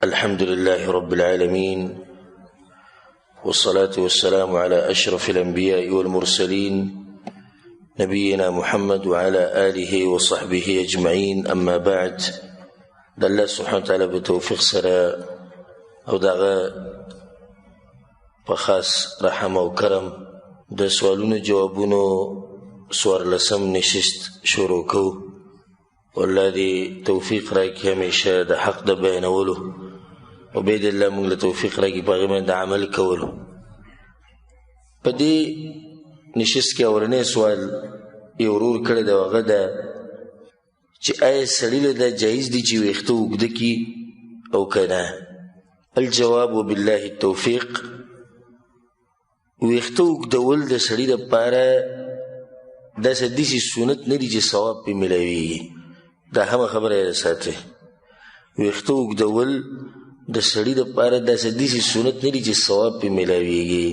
الحمد لله رب العالمين، والصلاة والسلام على أشرف الأنبياء والمرسلين نبينا محمد وعلى آله وصحبه أجمعين. أما بعد، الله سبحانه وتعالى بتوفيق سرا او داغه بخاص رحم او کرم د سوالونو جوابونو سوار لسم نشست شروع کو. والله دې توفیق راکړي همیشه د حق د بیانولو، او بيد الله موږ له توفیق راکړي په هغه باندې عمل کولو. په دې نشست کې اورنی سوال یو ورور کړی دی، هغه ده چې آیا سړي له دا جایز دي چې ویښته اوږده کړي او که نه؟ الجواب بالله التوفیق، ویښته اوږدول د سړي دپاره داسې داسې سنت نه دي چې ثواب پرې میلاویږي. دا همه خبره یې ساتئ، ویښته اوږدول د سړي دپاره داسې داسې سنت نه دي چې ثواب پرې میلاویږي،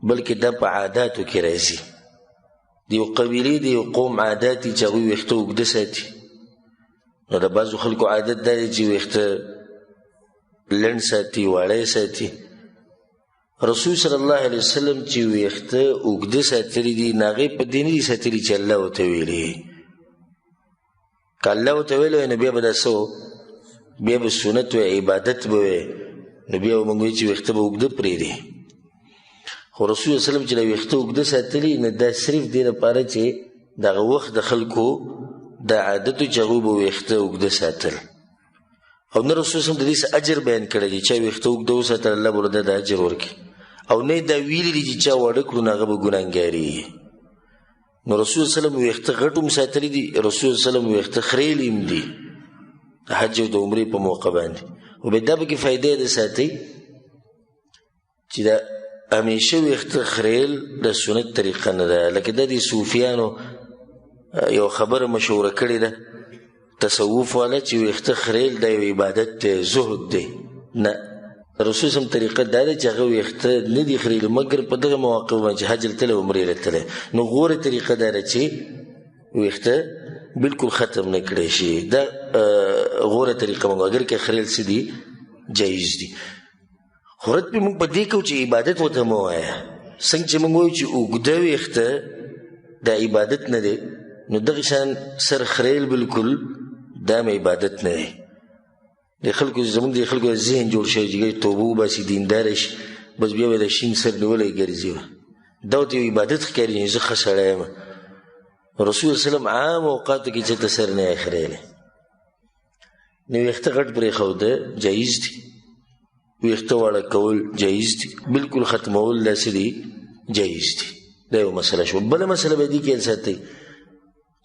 بلکې دا په عاداتو کې راځي. د یو قبیلې د یو قوم عادات دي چې هغوی ویښته اوږده ساتي. نو د بعضو خلکو عادت دا دی چې ویښته لنډ ساتي، واړه ساتي. رسول صلی الله علیه وسلم چې ویښته اوږده ساتلي دي، نو هغې په دې نه دي ساتلي چې الله ورته ویلي. که الله ورته ویلی وی نو بیا به دا څه بیا به سنت وی، عبادت به وی، نو بیا به موږ وایو چې ویښته به اوږده پرېږدي. خو رسول صلی الله علیه وسلم چې دا ویښته اوږده ساتلي، نو دا صرف دې لپاره چې دغه وخت د خلکو دا عادت و چې هغوی به ویښته اوږده ساتل. او نه رسول صلی الله علیه وسلم د دې څه اجر بیان کړی دی، چا ویښته اوږده وساتل الله به ورته د اجر ورکړي، او نه دا ویلي دي چې چا واړه کړو نو هغه به ګناهګاري. نو رسول صلی الله علیه وسلم ویښته غټ هم ساتلي دي، رسول صلی الله علیه وسلم ویښته خریلي هم دي د حج او د عمرې په موقع باندې. او بیا دا پکې فایده یې ده ساتئ چې دا همیشه ویښته خریل د سنت طریقه نه ده. لکه دا د صوفیانو یو خبره مشهوره کړې ده، تصوف والا، چې ویښته خریل دا یو عبادت دی، زهد دی. نه، رسول سم طریقه دا ده چې هغه ویښته نه دي خریلي مګر په دغه مواقعو باندې چې حج له تللی عمرې له تللی. نو غوره طریقه دا ده چې ویښته بلکل ختم نه کړی شي. دا غوره طریقه موږ اگر که خریل څه دي جایز دي. خو رد پې موږ په دې کوو چې عبادت ورته مه وایه. څنګه چې موږ وایو چې اوږده ویښته دا عبادت نه دی، نو دغه شان سر خریل بلکل دا هم عبادت نه دی. د خلکو زموږ د خلکو ذهن جوړ شوی چې توبه وباسي، دینداره شي، بس بیا به د شین سر نیولی ګرځي. دا ورته یو عبادت ښکاري چې زه ښه سړی یم. رسول صلی الله علیه وسلم عام اوقاتو کې چېرته سر نه یې خریلی. نو ویښته غټ پرېښوده جایز دي، ویښته واړه کول جایز دي، بلکل ختمول داسې دي جایز دي. دا یو مسله شوه. بله مسله به دې کې ساتئ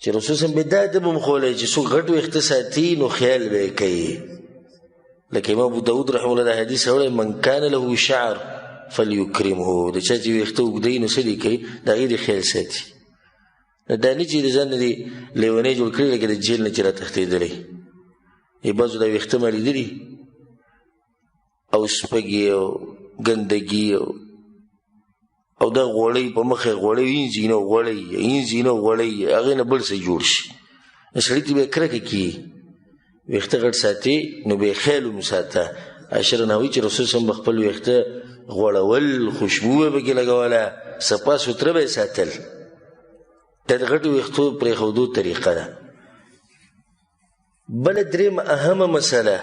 چې رسول صلی الله علیه وسلم به دا ادب هم ښوولی چې څوک غټ ویښته ساتي نو خیال به یې کوي. لکه امام ابو داود رحمه الله دا حدیث راوړی، من کان له شعر فلیکرمه، د چا چې ویښته اوږده وي نو څه دې کوي؟ د هغې د خیال ساتي. دا نه چې د ځان نه دې لیونی جوړ کړي لکه د جیل نه چې راتښتېدلی. بعضو دا ویښته ما لیدلي او سپږې او ګندګي او دا غوړی په مخ یې غوړی وینځي نه غوړی وینځي نه غوړی، هغې نه بل څه جوړ شي. سړي ته بیا کرکه کېږي. ویښته غټ ساتي نو بیا خیال هم ساته. عایشه رانه وایي چې رسول صلی الله علیه وسلم به خپل ویښته غوړول، خوشبو به پکې لګوله، صفا سوتره به یې ساتل. دا د غټو ویښتو پرېښودو طریقه ده. بله درېیمه اهمه مسله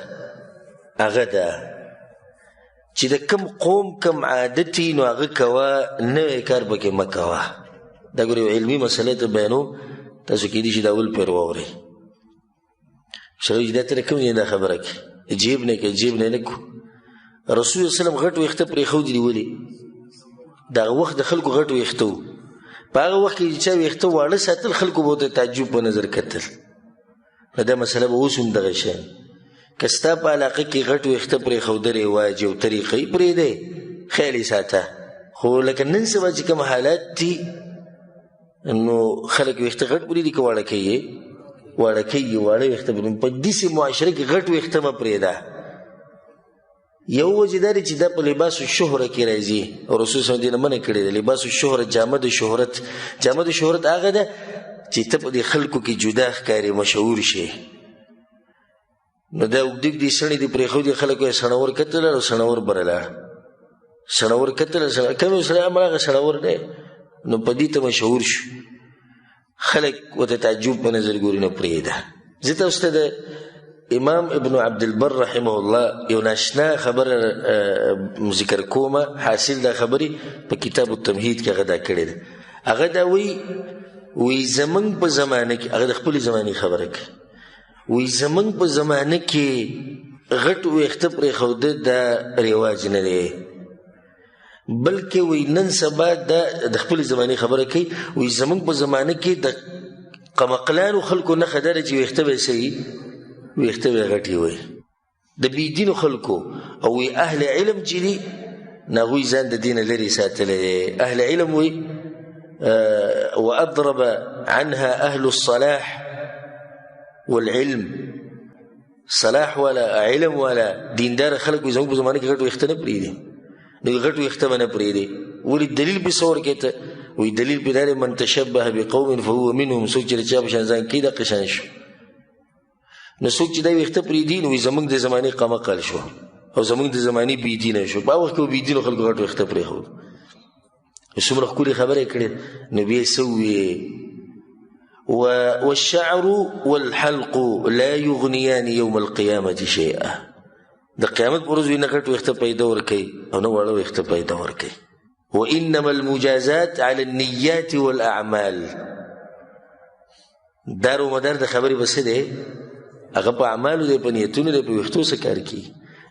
هغه ده چې د کم قوم کم عادت وي نو هغه کوه، نوی کار پکې مه کوه. دا ګورې یو علمي مسله ته بیانوم، تاسو کیدای شي دا اول پیر واورئ. شروع چې دا ته کوم دی دا خبره کوي، جیب نه کوي، جیب نه کو. رسول صلی الله علیه وسلم غټ ویښته پرېښودي دي. ولې؟ دغه وخت د خلکو غټ ویښته و. په هغه وخت کې چې چا ویښته واړه ساتل، خلکو به ورته تعجب په نظر کتل. نو دا مسله به اوس هم دغه شی. که ستا په علاقه کې غټ ویښته پرېښوده رواج او طریقه یې پرېږدی، خیال یې ساته. خو لکه نن سبا چې کوم حالات دي نو خلک ویښته غټ پرېږدي، که واړه کوي واړه کوي، واړه ویښته پرېږدي. په داسې معاشره کې غټ ویښته مه پرېږده. یو وجه دا دی چې دا په لباس الشهره کې راځي، او رسول صلی الله علیه وسلم دې نه منع کړې ده. لباس الشهره، جامه د شهرت. جامه د شهرت هغه ده چې ته په دې خلکو کې جدا ښکارې، مشهور شي. نو دا اوږدې سڼې دې پرېښودې خلک وایي سڼور کتل او سڼور بره لاړ سڼور کتل کوم یو سړی هماغه سڼور دی نو په دې ته مشهور شو خلک ورته تعجب په نظر ګوري نو پرېږده زه تاسو ته د امام ابن عبدالبر رحمه الله یو ناشنا خبره ذکر کومه حاصل دا خبرې په کتاب التمهید کې هغه دا کړې ده هغه دا وی زمونږ په زمانه کې هغه د خپلې زمانې خبره کوي وی زمونږ په زمانه کې غټ ویښته پرېښوده دا رواج نه دی بلکې وی نن سبا دا د خپلې زمانې خبره کوي وی زمونږ په زمانه کې د قمقلانو خلکو نښه دا ده چې ویښته به یې صحیح ویښته به یې غټې وي د بېدینو خلکو او وی اهل علم چې دي نه هغوی ځان د دینه لرې ساتلی دی اهل علم وی وأضرب عنها أهل الصلاح والعلم صلاح ولا علم ولا دیندار خلق وي زموږ په زمانه کې غټ ویښته نه پرېږدي نو غټ ویښته به نه پرېږدي ولې دلیل پې څه ورکوي ته وایي دلیل پې دا دی من تشبه بقوم فهو منهم څوک چې د چا په شان ځان کوي دغه شان شو نو څوک چې دا ویښته پرېږدي نو وایي زموږ د زمانې قمقل شو او زموږ د زمانې بېدینه شو په هغه وخت کې به بېدینو خلکو غټ ویښته پرېښود څومره ښکلې خبرې کړې نو بیا یې څه وویې والشعر والحلق لا يغنيان يوم القيامة شيئا د قیامت پر ورځ نه غټ ویښته پیدا ورکوي او نه واړه ویښته پیدا ورکوي وانما المجازات على النيات والاعمال دار و مدار د خبرې بس دی هغه په اعمالو دی په نیتونو دی په ویښتو څه کار کوي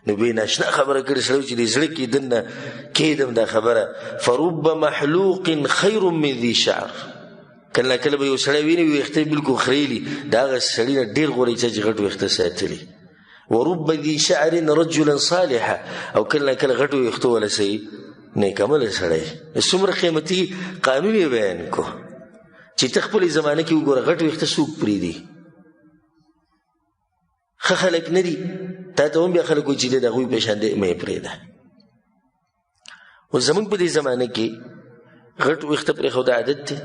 نو بې ناشنا خبره کړې سړی چې د زړه کې دننه کېدم دا خبره فرب محلوق خیر من ذي شعر کله کله به یو سړی ویني ویښته بلکل خریلي د هغه سړي نه ډېر غوره چې غټ ویښته ساتلي ورب ذي شعر رجلا صالحا او کله کله غټ ویښته ولا صحیح نیکعمله سړی څومره قیمتي قانون یې بیان کو چې ته خپلې زمانه کې وګوره غټ ویښته څوک پرېږدي ښه خلک نه دي تا ته هم بیا خلک وایي چې دی د هغوی په شان دی مه یې پرېږده اوس زموږ په دې زمانه کې غټ ویښته پرېښوده عادت دی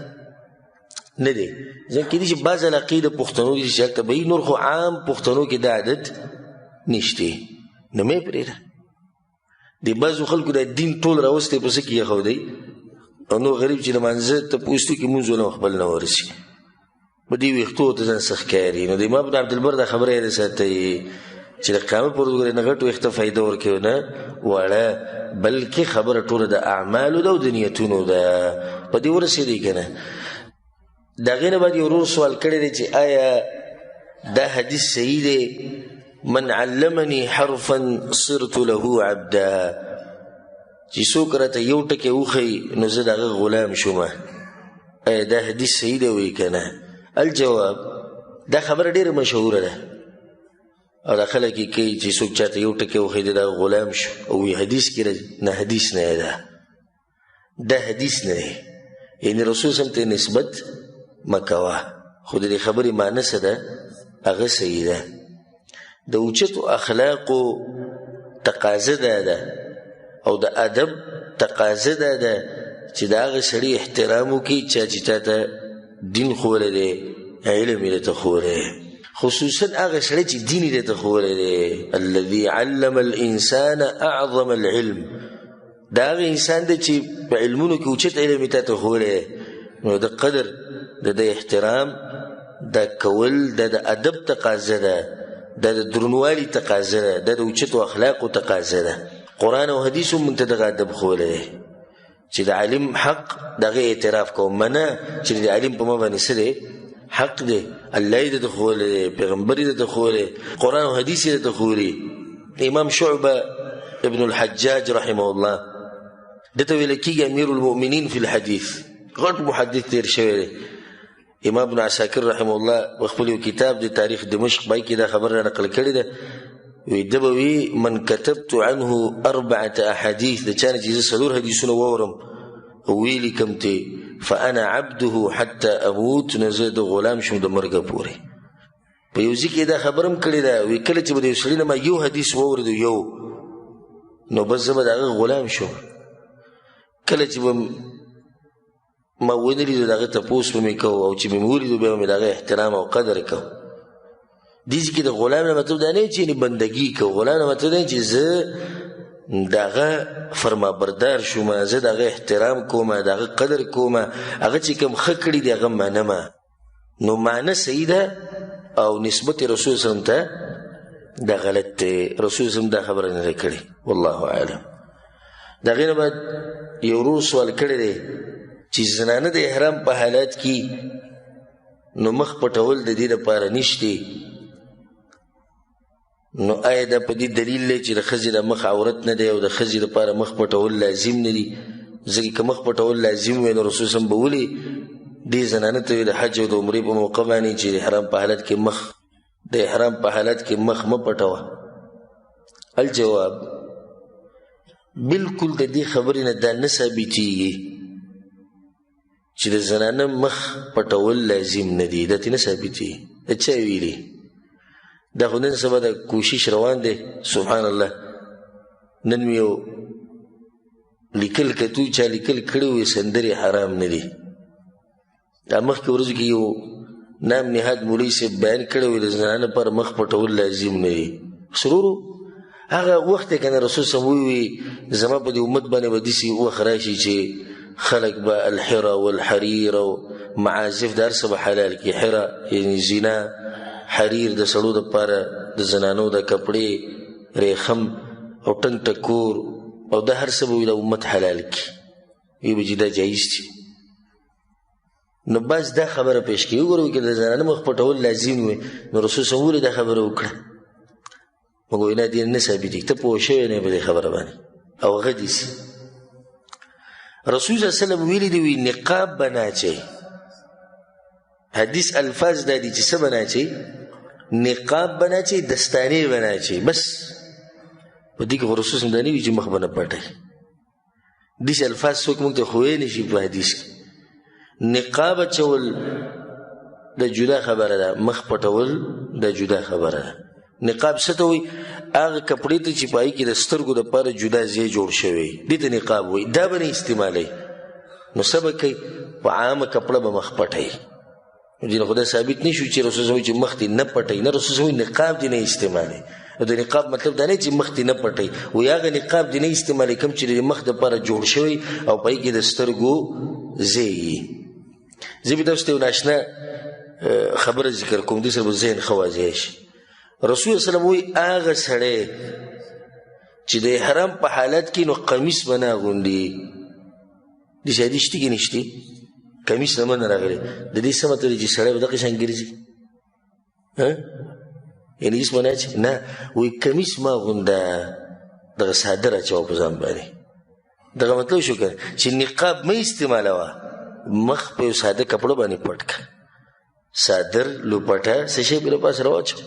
نه دی ځکه کېدای شي بعض علاقې د پښتنو دي چې هلته به وي نور خو عام پښتنو کې دا عادت نشته نو مه یې پرېږده د بعضو خلکو دا دین ټول راوستی په څه کې ایښودی او نو غریب چې لمانځه ته پوستو کې مونځ ولم خپل نه ورسي په دې ویښتو ته ځان څه ښکاري نو د امام ابن عبدالبر دا خبره یې ساتئ چې د قیامت پر ورځ نه غټ ویښته فایده ورکوي نه واړه بلکې خبره ټوله د اعمالو ده او د نیتونو ده په دې ورسېدی که نه د هغې نه بعد یو ورور سوال کړی دی چې آیا دا حدیث صحیح دی من علمني حرفا صرت له عبدا چې څوک راته یو ټکی وښیي نو زه د هغه غلام شومه آیا دا حدیث صحیح دی وایي که نه الجواب دا خبره ډېره مشهوره ده او دا خلک یې کوي چې څوک چاته یو ټکی وښیي د هغه غلام شو او وی حدیث کې راځي نه حدیث نه ده دا حدیث نه دی یعنې رسول صلی ته نسبت مه کوه خو د دې خبرې معنی څه ده هغه صحیح ده د اوچتو اخلاقو تقاضه دا ده او د ادب تقاضه دا ده چې د هغه سړي احترام وکړي چا چې تا ته دین ښوولی دی علم یې درته ښوولی خصوصا هغه سړی چې دین یې درته ښوولی دی الذي علم الانسان اعظم العلم دا هغه انسان دی چې په علمونو کې اوچت علم یې تا ته ښوولی دی نو د قدر د احترام دا کول دا د ادب تقاضه ده دا د درنوالي تقاضه ده دا د اوچتو اخلاقو تقاضه ده قرآن او حدیث هم موږ ته دغه ادب ښوولی دی چې د عالم حق دغه اعتراف کوم منه چې د عالم په ما باندې څه دی حق دی الله یې درته ښوولی دی پیغمبر یې درته ښوولی قرآن او حدیث یې درته ښوولي امام شعبه ابن الحجاج رحمه الله دته ویل کېږي امیر المؤمنین فی الحدیث غټ محدث تیر شوی دی امام ابن عساکر رحمه الله خپل یو کتاب د تاریخ دمشق پای کې دا خبره نقل کړې ده وی ده به وي من کتبت عنه 4 احادیث د چا نه چې زه 4 حدیثونه واورم ویې لیکم ته فانا عبده حتى اموت نو زه د غلام شم د مرګه پورې په یو ځای کې دا خبره هم کړې ده وی کله چې به د یو سړي نه ما یو حدیث واورېدو یو نو بس زه به د هغه غلام شم کله چې به ما ونه لیدو د هغه تپوس به مې کوو او چې مې ولیدو بیا به مې د هغه احترام او قدر کوو دیسی کې د غلام نه مطلب دا نه چې بندګي کو، غلام نه مطلب دا چې زه دغه فرما بردار شوم، زه دغه احترام کوم، دغه قدر کوم، هغه چې کوم ښه کړي دی هغه منم. نو معنی صحیح ده او نسبت رسول سلم ته دا غلط دی. رسول سلم دا خبره نه کړي. والله اعلم. دغه نه بعد یو ورور سوال کړی دی چې زنانه د احرام په حالات کې نو مخ پټول د دې لپاره نشته، نو آیا دا په دې دلیل دی چې د ښځې د مخ عورت نه دی او د ښځې لپاره مخ پټول لازم نه دي؟ ځکه که مخ پټول لازم وي نو رسول صلی به ولې دې زنانه ته د حج او د عمرې په موقع باندې چې د احرام په حالت کې مخ د احرام په حالت کې مخ مه پټوه؟ الجواب بالکل د دې خبرې نه دا نه ثابتېږي چې د زنانه مخ پټول لازم نه دي، دا ترې نه ثابتېږي. د چا ویلي؟ دا خو نن سبا د کوشش روان دی. سبحان الله، نن مې یو لیکل کتو چا لیکل کړي وي سندرې حرام نه دي. دا مخکې ورځو کې یو نام نهاد مولوي صاحب بیان کړی وي د زنانه پر مخ پټول لازم نه دي. سرورو هغه وخت یې که نه رسول صلی ووي زما په دې امت باندې به داسې وخت راشي چې خلک به الحره والحریر او معازف د هر څه به حلال کړي. حره یعنې زنا، حریر د سړو دپاره د زنانو د کپړې، ریخم او ټنګ ټکور او دا هر څه به وي د امت حلال کړي، وی به چې دا جایز دي. نو بس دا خبره پیش کوي. وګورئ که د زنانه مخ پټول لازم وي نو رسول صلی الله دا خبره وکړه. موږ وایو نه دې نه ثابتېږي، ته پوه شوی نه یې په دې خبره باندې او هغه داسې رسول صلی الله علیه وسلم ویلي دي وي نقاب به نه اچوئ. حدیث الفاظ دا دي چې څه به نه اچوئ؟ نقاب به نه اچوئ، دستانې به نه اچوئ. بس په دې کې خو رسول صلی الله علیه وسلم دا نه وي چې مخ به نه پټوئ. داسې الفاظ څوک موږ ته ښویی نه شي په حدیث کې. نقاب اچول د جدا خبره ده، مخ پټول د جدا خبره ده. نقاب څه ته وایي؟ هغه کپړې ته چې په هغې کې د سترګو دپاره جدا ځای جوړ شوی، دې ته نقاب وایي. دا به نه استعمالوي. نو څه به کوي؟ په عامه کپړه به مخ پټوي. دې نه خو دا ثابت نه شو چې رسول صلی چې مخ دې نه پټوي. نه، رسول صلی نقاب دې نه استعمالوي. د نقاب مطلب دا نه چې مخ دې نه پټوي، وایي هغه نقاب دې نه استعمالوي کوم چې د مخ دپاره جوړ شوی او په هغې کې د سترګو ځای وي. زه به تاسو ته یو ناشنا خبره ذکر کوم، دې سره به ذهن ښه واضح شي. رسول صلی الله وایي هغه سړی چې د احرام په حالت کې نو قمیص به نه اغوندي. داسې حدیث شته کې نشته؟ کمیس نه منه راغلی. د دې څه مطلب دی چې سړی به دغه شان ګرځي؟ یعنې هېڅ به نه اچي؟ نه، وایي کمیس مه اغونده، دغه څادر اچوه په ځان باندې. دغه مطلب شو که چې نقاب مه استعمالوه، مخ په یو ساده کپړو باندې پټ کړه. څادر، لوپټه، څه شی په له پاسه راواچوه.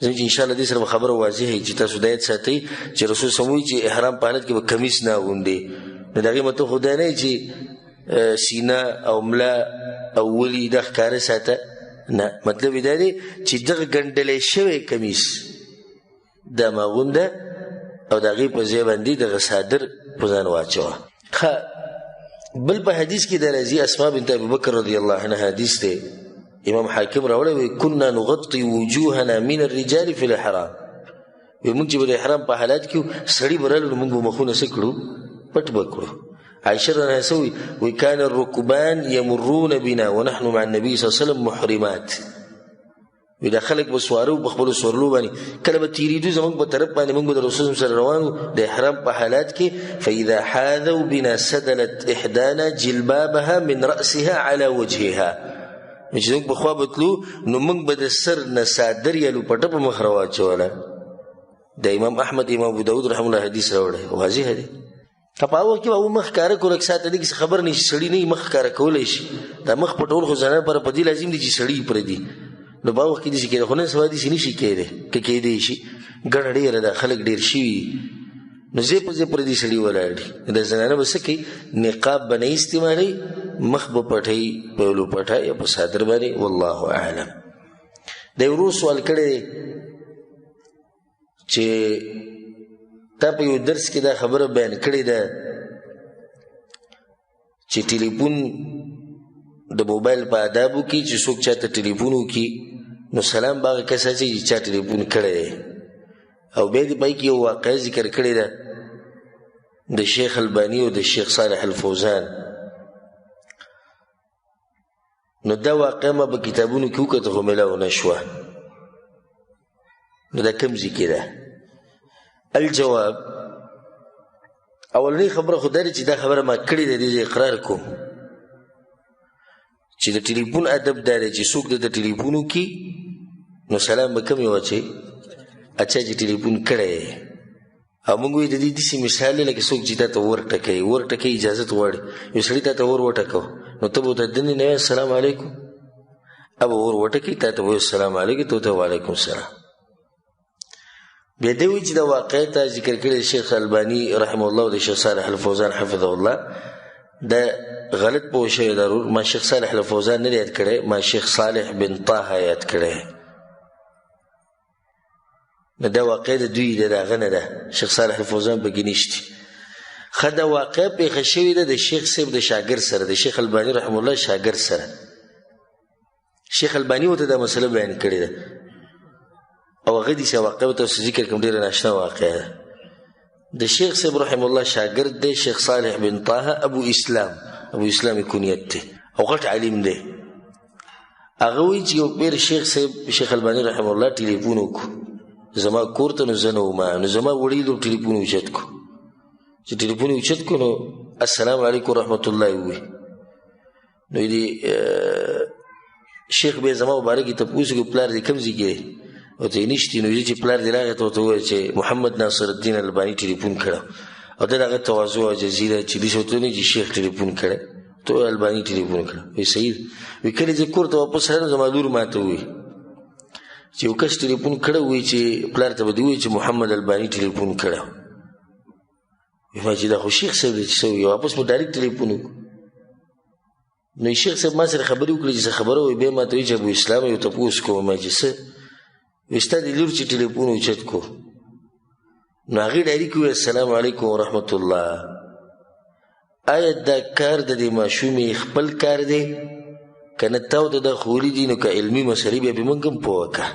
زموږ چې انشاءالله دې سره به خبره واضح وي چې تاسو دا یاد ساتئ چې رسول صلی الله وایي چې احرام په حالت کې به کمیس نه اغوندې. نو د هغې مطلب خو دا نه چې سینه او ملا او ولي دا ښکاره ساته، نه. مطلب یې دا دی چې دغه ګنډلی شوی کمیس دا مه اغونده او د هغې په ځای باندې دغه څادر په ځان واچوه. بل په حدیث کې دا راځي، اسماء بنت ابوبکر رضی الله عنها حدیث دی، امام حاکم راوړی وی کنا نغطي وجوهنا من الرجال فی الاحرام. وی موږ چې به د احرام په حالات کې سړي به رالو نو موږ به مخونه څه کړو؟ پټ به کړو. عایشه رضی الله عنها وی کان الرکبان یمرون بنا ونحن مع النبي صلی الله علیه وسلم محرمات. وی دا خلک به سواره په خپلو سورلو باندې کله به تېرېدو زموږ په طرف باندې موږ به د رسول سره روانو د احرام په حالات کې. فاذا حاذوا بنا سدلت احدانا جلبابها من رأسها على وجهها. چې زموږ په خوا به تلو نو موږ به د سر نه څادر یا لوپټه په مخ راواچوله. د امام احمد، امام ابو داود رحمه الله حدیث راوړی، واضح دی. که په هغه وخت کې به مخ ښکاره کړو، لږ ساته دې کې خبر نه شي، سړي نه مخ ښکاره کولی شي. دا مخ پټول خو زنانه لپاره په دې لازم دي چې سړي پردي. نو په هغه وخت کې داسې کېده، خو نن سبا داسې نه شي کېدی. که کېدی شي ګڼه ډېره ده، خلک ډېر شوي نو ځای په ځای پردي سړي ولاړ دي. د زنانه به څه کوي؟ نقاب به نه استعمالوي، مخ به پټوي په یو لوپټه یا په څادر باندې. والله اعلم. د یو ورور سوال کړی دی چې تا په یو درس کې دا خبره بیان کړې ده چې ټلیفون د موبایل په آدابو کې چې څوک چاته ټلیفون وکړي نو سلام باغ کس اچي چې چا ټلیفون کړی او بیا دې پای کې یو واقعه ذکر کړې ده د شیخ البانی او د شیخ صالح الفوزان. نو دا واقعه ما په کتابونو کې وکړه خو ملاو نه شوه. نو دا کوم ځای کې ده؟ الجواب اولنی خبره خو دا چې دا خبره ما کړې ده دې اقرار کوم چې د ټلیفون ادب دا دی چې څوک د ټلیفون وکړي نو سلام به کوم یې واچوي اچھا چې ټلیفون کړی او موږ وایو د دې داسې مثال دی لکه څوک چې تا ته ورټکوي اجازت غواړي یو سړي تا ته وټکو نو ته به ورته دنې نه وایې السلام علیکم او به وټکوي تا ته وایي السلام علیکم ته ورته وعلیکم السلام. بیا دی وایي چې دا واقعه ته ذکر کړی شیخ البانی رحمه الله او د شیخ صالح الفوزان حفظه الله دا غلط پوه شوی ضرور. ما شیخ صالح الفوزان نه یاد کړی ما شیخ صالح بن طه یاد کړی. نو دا واقع د دوی د هغه نه ده شیخ صالح الفوزان پکې نشته. ښه دا واقع پېښه شوې ده د شیخ صاحب د شاګرد سره د شیخ الباني رحمه الله شاګرد سره. شیخ الباني ورته دا مسله بیان کړې ده او هغه داسې واقع ورته ذکر کوم ډېره ناشنا واقعه ده. د شیخ صاحب رحمه الله شاګرد دی شیخ صالح بن طه ابو اسلام کنیت دی او غټ عالم دی. هغه وایي چې یو پیر شیخ صاحب شیخ الباني رحمه الله ټلیفون وکړو زما کور ته نو زه نه وم نو زما وړي لور ټلیفون اوچت کو چې ټلیفون اوچت کو نو السلام علیکم رحمت الله ووایي نو دې شیخ بیا زما مبارک ته پوښتنه کوي پلار دې کوم ځای کې ورته یې نشته نو چې پلار دې راغی ته ورته وویل چې محمد ناصر الدین الباني ټلیفون کړی او د هغه تواضع او عاجزي ده چې داسې ورته وایي چې شیخ ټلیفون کړی ته الباني ټلیفون کړی وایي صحیح وایي کله چې کور ته واپس راغلم زما لور ماته ووایي چې یو کس ټلیفون کړی وایي چې پلار ته به دې ووایي چې محمد الباني ټلیفون کړی وایي چې دا خو شیخ صاحب دی چې څه وایي واپس مو ډایرکټ ټلیفون وکړو نو شیخ صاحب ما سره خبرې وکړې چې څه خبره وایي بیا ما ته وایي چې ابو اسلام یو تپوس کوم ما چې څه وایي ستا د لور چې ټلیفون اوچت کو نو هغې ډایرکټ ووایي السلام علیکم ورحمت الله. آیا دا کار د دې ماشومې خپل کار دی که نه تا ورته دا ښوولي دي نو که علمي مسلې بیا به موږ هم پوه کړه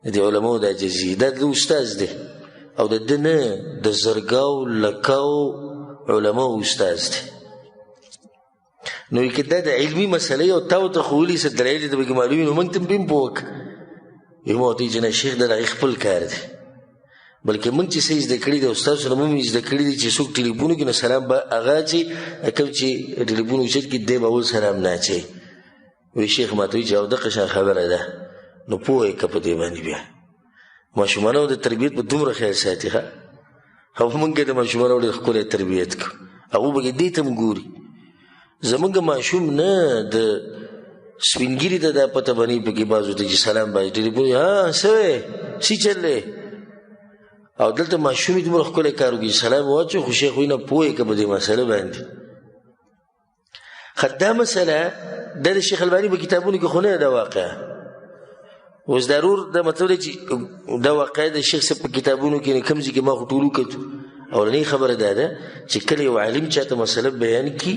د دې علماو د عاجزي دا د استاذ دی او د ده نه د زرګاو لکاو علماو استاذ دی نو که دا د علمي مسلې او تا ورته ښوولي څه دلایل ته پکې معلوم وي نو موږ ته هم پوه کړه وایي ما ورته وایي چې نه شیخ دا د هغې خپل کار دی بلکې موږ چې څه زده کړي دي او ستاسو نه موږ زده کړي دي چې څوک ټلیفون وکړي نو سلام به هغه چې کوم چې ټلیفون اوچت کړي دی به اول سلام نه اچوي. وایي شیخ ما ته وایي چې او دغه شان خبره ده نو پوه یې که په دې باندې بیا ماشومانو د تربیت په دومره خیال ساتي ښه او موږ د ماشومانو ډېر ښکلی تربیت کړو هغوی به دې ته هم ګوري زموږ ماشوم نه د سپین ګیري ته دا پته به نه پکې بعضو ته چې سلام باندې ټلیفون ها څه وی څه چل دی او دلته ماشوم یې دومره ښکلی کار وکړي سلام واچو خو شیخ وایي نه پوه یې که په دې مسله باندې ښه دا مسله دا د شیخ الباني په کتابونو کې خو نه ده واقعه اوس ضرور دا مطلب دی چې دا واقعه د شیخ صاحب په کتابونو کې کوم ځای کې ما خو ټول وکتو اولنۍ خبره دا ده چې کله یو عالم چاته مسله بیان کړي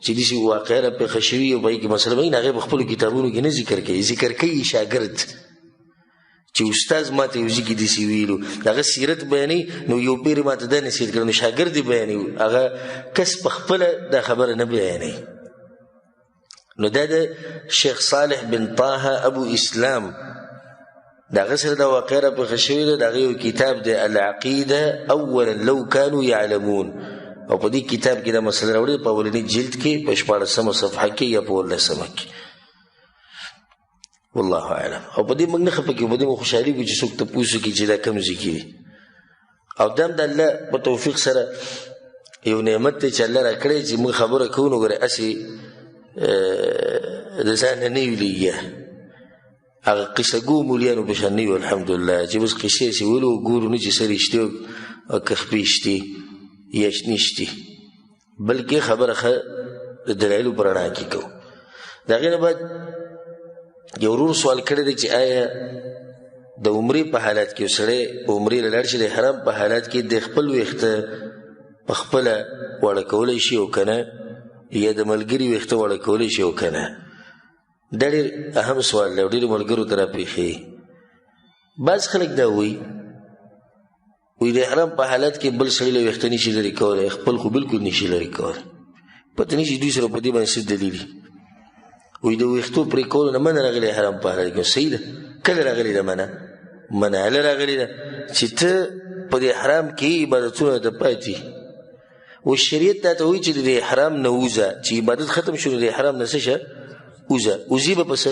چې داسې واقعه راپېښه شوي او په هغې کې مسله بیان هغه په خپلو کتابونو کې نه ذکر کوي ذکر کوي شاګرد چې استاذ ما ته یو ځای کې داسې ویلو هغه سیرت بیانوي نو یو پیر ما ته دا نصیحت کړی نو شاګرد یې بیانوي هغه کس په خپله دا خبره نه بیانوي. نو دا د شیخ صالح بن طه ابو اسلام د هغه سره دا واقعه راپېښه شوې ده د هغه یو کتاب دی العقیده اولا لو کانوا یعلمون او په دې کتاب کې دا مسله راوړې په اولني جلد کې په 14مه صفحه کې یا په 14مه کې والله اعلم او په دې موږ نه خفه کېږو په دې موږ خوشحالي کوو چې څوک تپوس وکړي چې دا کوم ځای کې دي او دا هم د الله په توفیق سره یو نعمت دی چې الله راکړی چې موږ خبره کوو نو ګوره هسې د ځان نه نه ویلېږي هغه قصه ګو مولیانو په شان نه وي الحمدلله چې بس قصې هسې ولو ګورو نه چې څه رښتې او که خپې شتې یا شنې شتې بلکې خبره ښه د دلایلو په رڼا کې کوو. د هغې نه بعد یو ورور سوال کړی دی چې آیا د عمرې په حالت کې یو سړی عمرې له لاړ شي د حرام په حالت کې د خپل ویښته په خپله واړه کولی شي او که نه یا د ملګري ویښته واړه کولی شي او که نه دا ډېر اهم سوال دی او ډېرو ملګرو ته راپېښېږي. بعض خلک دا وایي د احرام په حالت کې بل سړي له ویښته نشي لرې کولی، خپل خو بلکل نشي لرې کولی. پته نشي دوی سره په دې باندې څه دلیل دي. وایي د ویښتو پرې کولو نه منع راغلی احرام په حالت کې. صحیح ده. کله راغلې ده منع؟ منع راغلې ده چې ته په دې احرام کې عبادتونه د پاتې و شریعت دا ته وایي چې د احرام نه ووځه، چې عبادت ختم شو د احرام نه څه شه وځه. وځي به په څه؟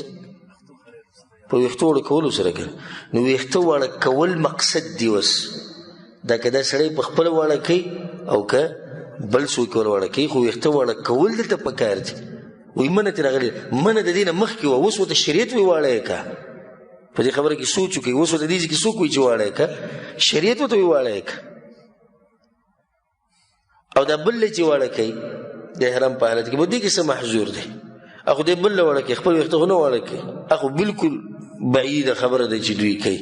په ویښتو واړه کولو سره که نو ویښته واړه کول مقصد دی. اوس دا که دا سړی په خپله واړه کوي او که بل څوک واړه کوي، خو ویښته واړه کول دلته پکار دي. وایي منع ترې راغلې، منع د دې نه مخکې وه، اوس ورته شریعت وایي واړه یې که. په دې خبره کې سوچ وکړئ. اوس ورته دې ځای کې څوک وایي چې واړه یې که؟ شریعت ورته وایي واړه یې که. او دا بل چې واړه کوي د احرام په حالت کې به دې کې څه محظور دی؟ اخو دې بل واړه کوي، خپل ویښته خو نه واړه کوي. اخو بلکل بعیده خبره ده چې دوی کوي.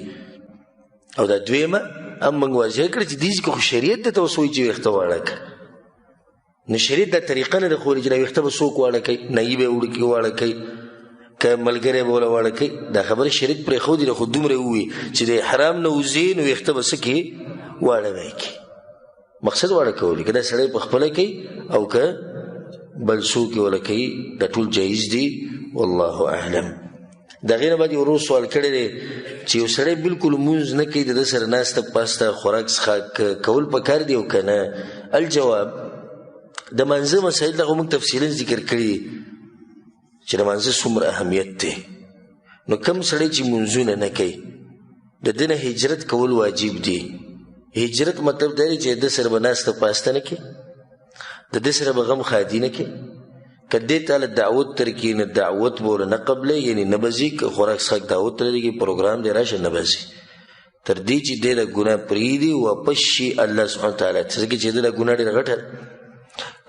او دا دویمه هم موږ واضح کړه چې دې ځای کې خو شریعت درته اوس وایي چې ویښته واړه کړه. نو شریعت دا طریقه نه ده ښودلې چې دا ویښته به څوک واړه کوي، نایي به یې واړه کوي، که ملګری به وله واړه کوي. دا خبره شریعت پرېښودې ده، خو دومره ووایي چې د احرام نه وځې نو ویښته به څه کړي؟ واړه به یې کړي. مقصد واړه کول، که دا سړی په خپله کوي او که بل څوک یې وله کوي، دا ټول جایز دي. والله اعلم. د هغې نه بعد یو ورور سوال کړی دی چې یو سړی بلکل لمونځ نه کوي، د ده سره ناسته پاسته خوراک څښاک کول پکار دي او که نه؟ الجواب، د مانځه مسایل دغه موږ تفصیلا ذکر کړي چې د مانځه څومره اهمیت دی. نو کم سړی چې مونځونه نه کوي د ده نه هجرت کول واجب دي. هجرت مطلب دا دی چې د ده سره به ناسته پاسته نه کوي، د ده سره به غم خادي نه کوي. که دې ته له دعوت ترکي نه دعوت به ورله نه قبلی، یعنې نه به ځي. که خوراک څښاک دعوت ته لري پروګرام دی راشه، نه به ځي تر دې چې دی د ګناه پرېږدي واپس شي الله سبحانه وتعالی ته. ځکه چې د دا ګناه ډېره غټه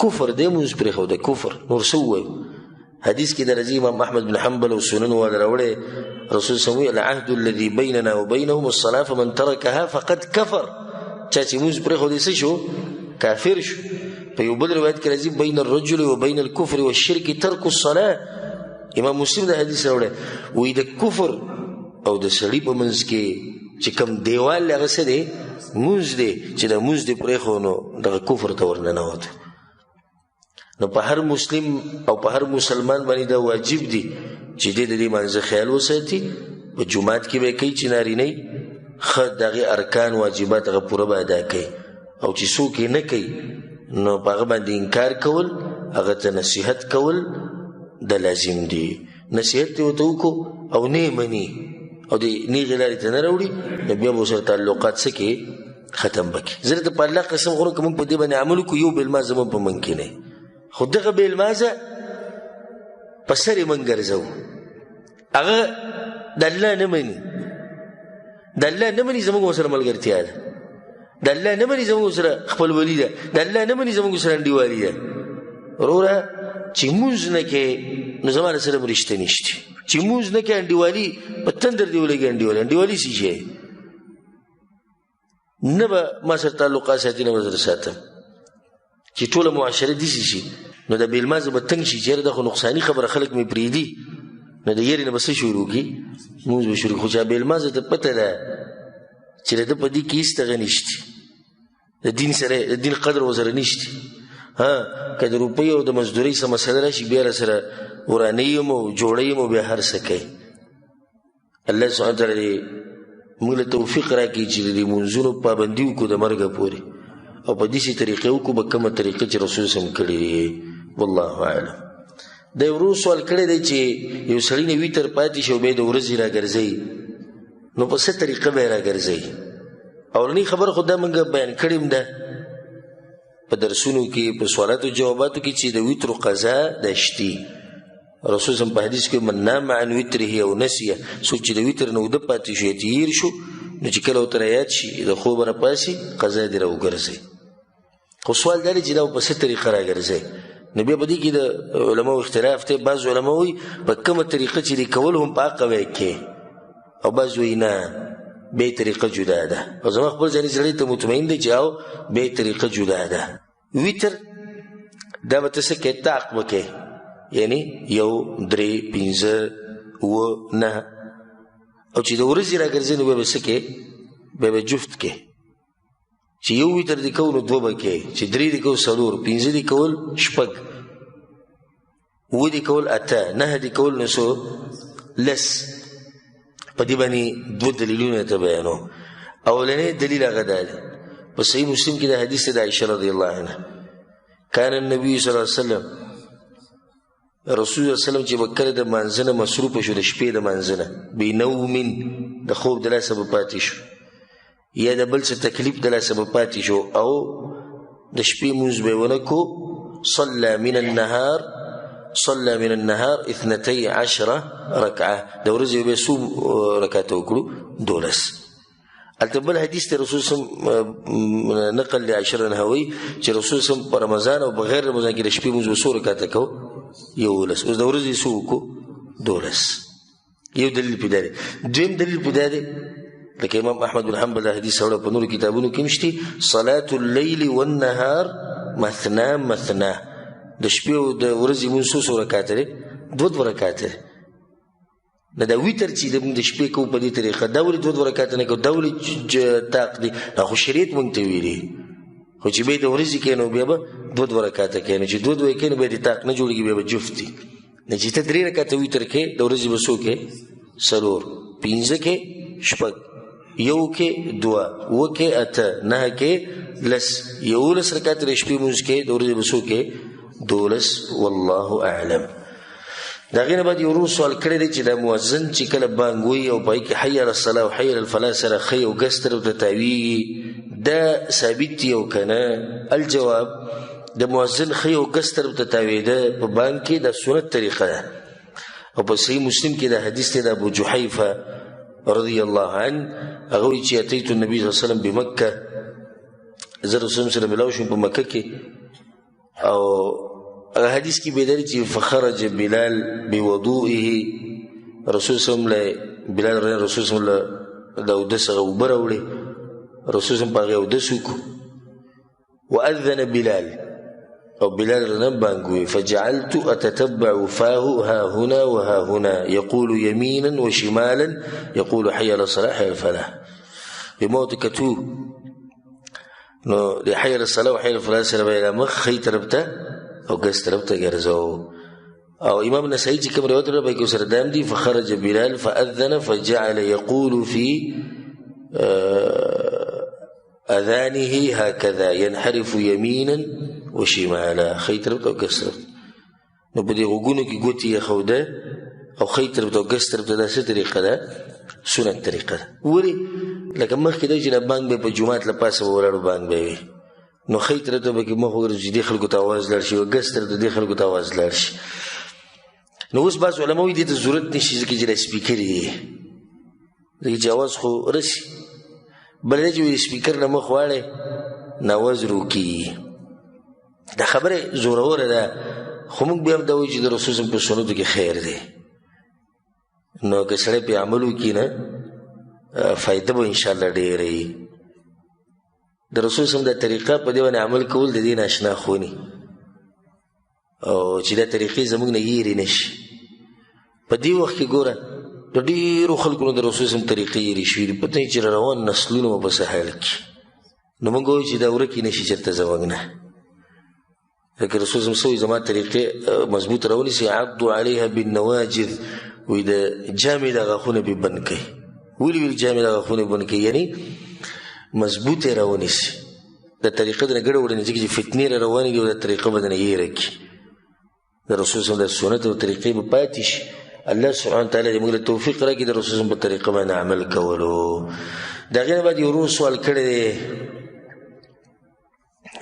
کفر دی. مونځ پرېښوده کفر. نور څه ووایو؟ حدیث کې د راځي امام احمد بن حنبل او سنن والا راوړی، رسول صلی الله علیه وسلم العهد الذي بیننا وبینهم الصلاة فمن ترکها فقد کفر. چا چې مونځ پرېښودی څه شو؟ کافر شو. په یو بل روایت کې راځي بین الرجل وبین الکفر والشرک ترک الصلاة. امام مسلم د حدیث راوړی، وایي د کفر او د سړي په منځ کې چې کوم دیوال دی هغه څه دی؟ مونځ دی. چې د مونځ دی پرېښود نو دغه کفر ته ورننوت. نو په هر مسلم او په هر مسلمان باندې دا واجب دي چې د دې مانځه خیال وساتي. په جومات کې به کوي چې نارینه ښه د هغې ارکان واجبات هغه پوره به ادا کوي، او چې څوک یې نه کوي نو په هغه باندې انکار کول، هغه ته نصیحت کول د لازم دي. نصیحت یې ورته وکړو او نه یې مني او د نیغې لارې ته نه راوړي، نو بیا به ورسره تعلقات څه کړي؟ ختم به کړي. زه درته په الله قسم خورم که موږ په دې باندې عمل وکړو یو بېلما زموږ په منځ کې نه، خو دغه بېلمازه په سر یې موږ ګرځوو. هغه د الله نه مني، د الله نه مني زموږ ورسره ملګرتیا ده، د الله نه مني زموږ سره خپلولي ده، د الله نه مني زموږ سره انډیوالي ده. وروره چې مونځ نه کوې نو زما سره مو رشته نشته. چې مونځ نه کوې انډیوالي په تندر دې ولګي. انډیوالي څه شی؟ نه به ما سره تعلقات ساتي، نه به سره ساتم. چې ټوله معاشره داسې شي نو د بېلمازه به تنګ شي چې یاره دا خو نقصاني خبره خلک مې پرېږدي، نو د یېرې نه به څه شروع کړي؟ مونځ به شروع کړي. خو چې بېلمازه ته پته ده چې د ده په دې کې هېڅ دغه نشته، د دین سره د دین قدر ورسره نشته. که د روپۍ او د مزدورۍ څه مسله راشي بیا راسره ورانه یم او جوړه یم او بیا هر څه کوي. الله سبحانه وتعالی دې موږ له توفیق راکړي چې د دې مونځونو پابندي وکړو د مرګه پورې، او په داسې طریقې وکړو به کومه طریقه چې رسول صلی الله علیه وسلم کړې وي. والله اعلم. د یو ورور سوال کړی دی چې یو سړي نه ویتر پاتې شي او بیا د ورځې راګرځوي، نو په څه طریقه به یې راګرځوي؟ اورنۍ خبره خو دا موږ بیان کړې هم ده په درسونو کې، په سوالاتو جواباتو کې، چې د ویترو قضا د شتي. رسول صلی په حدیث کې من نام عن وتره او نسیه، څوک چې د ویتر نه اوده پاتې شو یا تیر شو نو چې کله ورته رایاد شي د خوبه راپاسي قضا دې راوګرځوي. خو سوال دا دی چې دا په څه طریقه راګرځوي؟ نو بیا په دې کې د علماو اختلاف دی. بعض علما وایي په کومه طریقه چې دې کول هم په حقه وایي کې، او بعض وایي نه بې طریقه جدا ده. او زما خپل ځاني زړی ته مطمئن دی چې او بې طریقه جدا ده. ویتر دا به ته څه کوې؟ طاق به کوې، یعنی 1 3 5 و 9 او چې د ورځې راګرځي نو بیا به څه کې بیا به جفت کې چې 1 وتر دې کوو نو 2 به کې چې 3 دې کوو 4 5 دې کول 6 و دې کول 8 9 دې کول نو څو لس په دې باندې 2 دلیلونه ته بیانو اولنی دلیل هغه دی په صحیح مسلم کې د حدیث د عائشہ رضی الله عنها کان النبي صلی الله علیه وسلم رسول الله صلی الله علیه وسلم چې وکړه د منځنه مصروف شو د شپې د منځنه بنوم د خوب د لاسه په پاتې شو یا د بل څه تکلیف د لاسه په پاتې شو او د شپې مونږ به ونکو صلى من النهار 12 ركعه د ورځې به څو رکعات وکړو 12 التبل حدیث ته رسول صلی الله علیه وسلم نقل لعشر نهوی چې رسول صلی الله علیه وسلم په رمضان او بغیر رمضان کې د شپې مونږ وسو رکعات کو 11 اوس د ورځې څو کو 12 یو دلیل پیدا دی دویم دلیل پیدا دی لکه امام احمد بن حنبل حدیث اورا په نور کتابونو کې مشتي صلاه الليل والنهار مثنى مثنى د شپې او د ورځې مونږ څو رکعات لري 2 رکعات نه دا ویتر چې د شپې کو په دې طریقه دا ولې 2 رکعات نه کو دا ولې طاق دي خو شریعت مونږ ته ویلي خو چې به د ورځې کې نو بیا به 2 رکعات کې نه چې 2 کې نه به د طاق نه جوړيږي بیا به جفتي نه چې ته 3 رکعات ویتر کې د ورځې بسو کې سلور 15 کې شپږ 1 کې 2 و کې 8 9 کې لس 11 رکعات د شپې مونږ کې د ورځې بسو کې 12 والله اعلم دا غینه بعد یو سوال کړی دی چې د مؤذن چې کله بانګ وي او پای کې حي علی الصلاه او حي علی الفلاح سره خي او ګستر او تاوی دا ثابت دی او کنه الجواب د مؤذن خي او ګستر او تاوی ده په بانګ کې د سنت طریقه ده او په صحیح مسلم کې د حدیث دی د ابو جحیفه رضی الله عنه هغه چې اتیت النبي صلی الله علیه وسلم بمکه زر رسول سره ملاو شو په مکه کې او حدیث کی بیداری چی فخرج بلال بوضوئه رسول صلی اللہ علیہ وسلم بلال رسول صلی اللہ علیہ وسلم دا اودس غوبر اوڑی رسول صلی اللہ علیہ وسلم پاگی اودسو کو وأذن بلال او بلال رنم بانگوی فجعلت اتتبع فاه ها هنا وها هنا يقول يمينا وشمالا يقول حي على الصلاة حي على الفلاح بموت كتو نو دی حي على الصلاة وحي على الفلاح سلام الى مخ خي تربتا او ګس طرف ته ګرځاو او امام نسائی چې کوم روایت لري په سر دام دي فخرج بلال فاذن فجعل يقول في اذانه هكذا ينحرف يمينا وشمالا خي طرف ته ګس طرف نو په دې وګونو کې ګوتې خوده او خي طرف ته ګس طرف ته د څه طریقه ده سنت طریقه وری لکه مخکې د جناب بانګ به په جمعات لپاسه ولاړو بانګ به نو خی تر ته به کې مخ ورځي د خلکو ته आवाज لړ شي او ګس تر د خلکو ته आवाज لړ شي نو اوس باز علماء دې ته ضرورت نشي چې د سپیکر دی دغه جواز خو رسي بلې چې سپیکر نه مخ واړي نواز روکی دا خبره زوره ده خو موږ به هم دا وایو چې د رسول الله په سنتو کې خیر دی نو که سره په عملو کې نه فائدہ به ان شاء الله ډېرې د رسول صلی الله علیه وسلم د طریقه په دی باندې عمل کول د دین آشنا خونی او چې دا طریقې زموږ نه یېری نشي په دی وخت کې ګوره د ډیرو خلکو د رسول صلی الله علیه وسلم طریقې یېری شوې پته چې روان نسلونه په سهال کې نو موږ وایو چې دا ورکی نشي چرته زموږ نه لکه رسول صلی الله علیه وسلم زما طریقې مضبوط راونی سي عض عليها بالنواجذ وې د جامې د غاخونه به بند کړي ویل جامې د غاخونه بند کړي یعنی مضبوط رواني سي د طریقې د ګډ وړنې چې فتنې رواني دي د طریقې بدن یې رکی د رسول صلی الله علیه وسلم د سنت او طریقې په پاتیش الله سبحانه وتعالى دې موږ له توفیق راکړي د رسول صلی په طریقې باندې عمل کولو دا غیر بعد یو سوال کړی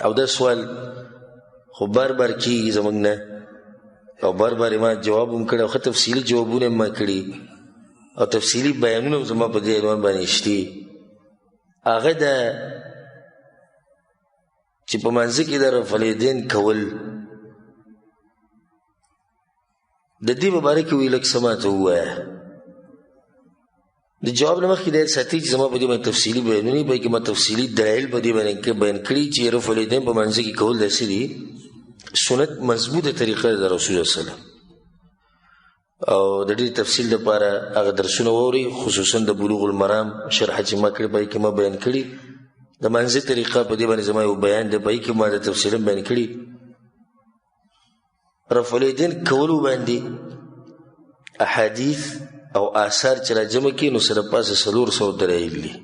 او دا سوال خو بار کی زمنګ نه او بار ما جواب هم کړو خو تفصیلی جوابونه ما کړی او تفصیلی بیانونه زما په دې عنوان باندې شتي هغه د چې په منځ کې د رفلیدین کول د دې مبارک ویل لک سماته وای د جواب نه مخکې د ساتي چې زما په دې باندې تفصیلی بیانونه به کې ما تفصیلی دلایل په دې باندې بیان کړی چې رفلیدین په منځ کې کول د سړي سنت مضبوطه طریقه د رسول الله صلی الله علیه وسلم او د دې تفصیل لپاره هغه درسونه ووري، خصوصا د بلوغ المرام شرح چې ما کړی پای کې ما بیان کړي. د منځي طریقه په دې باندې زما یو بیان دی، پای کې ما د تفصیلا بیان کړي. رفع الیدین کولو باندې احادیث او آثار چې راجمع کړي نو سره پاسه 400 دلایل دي.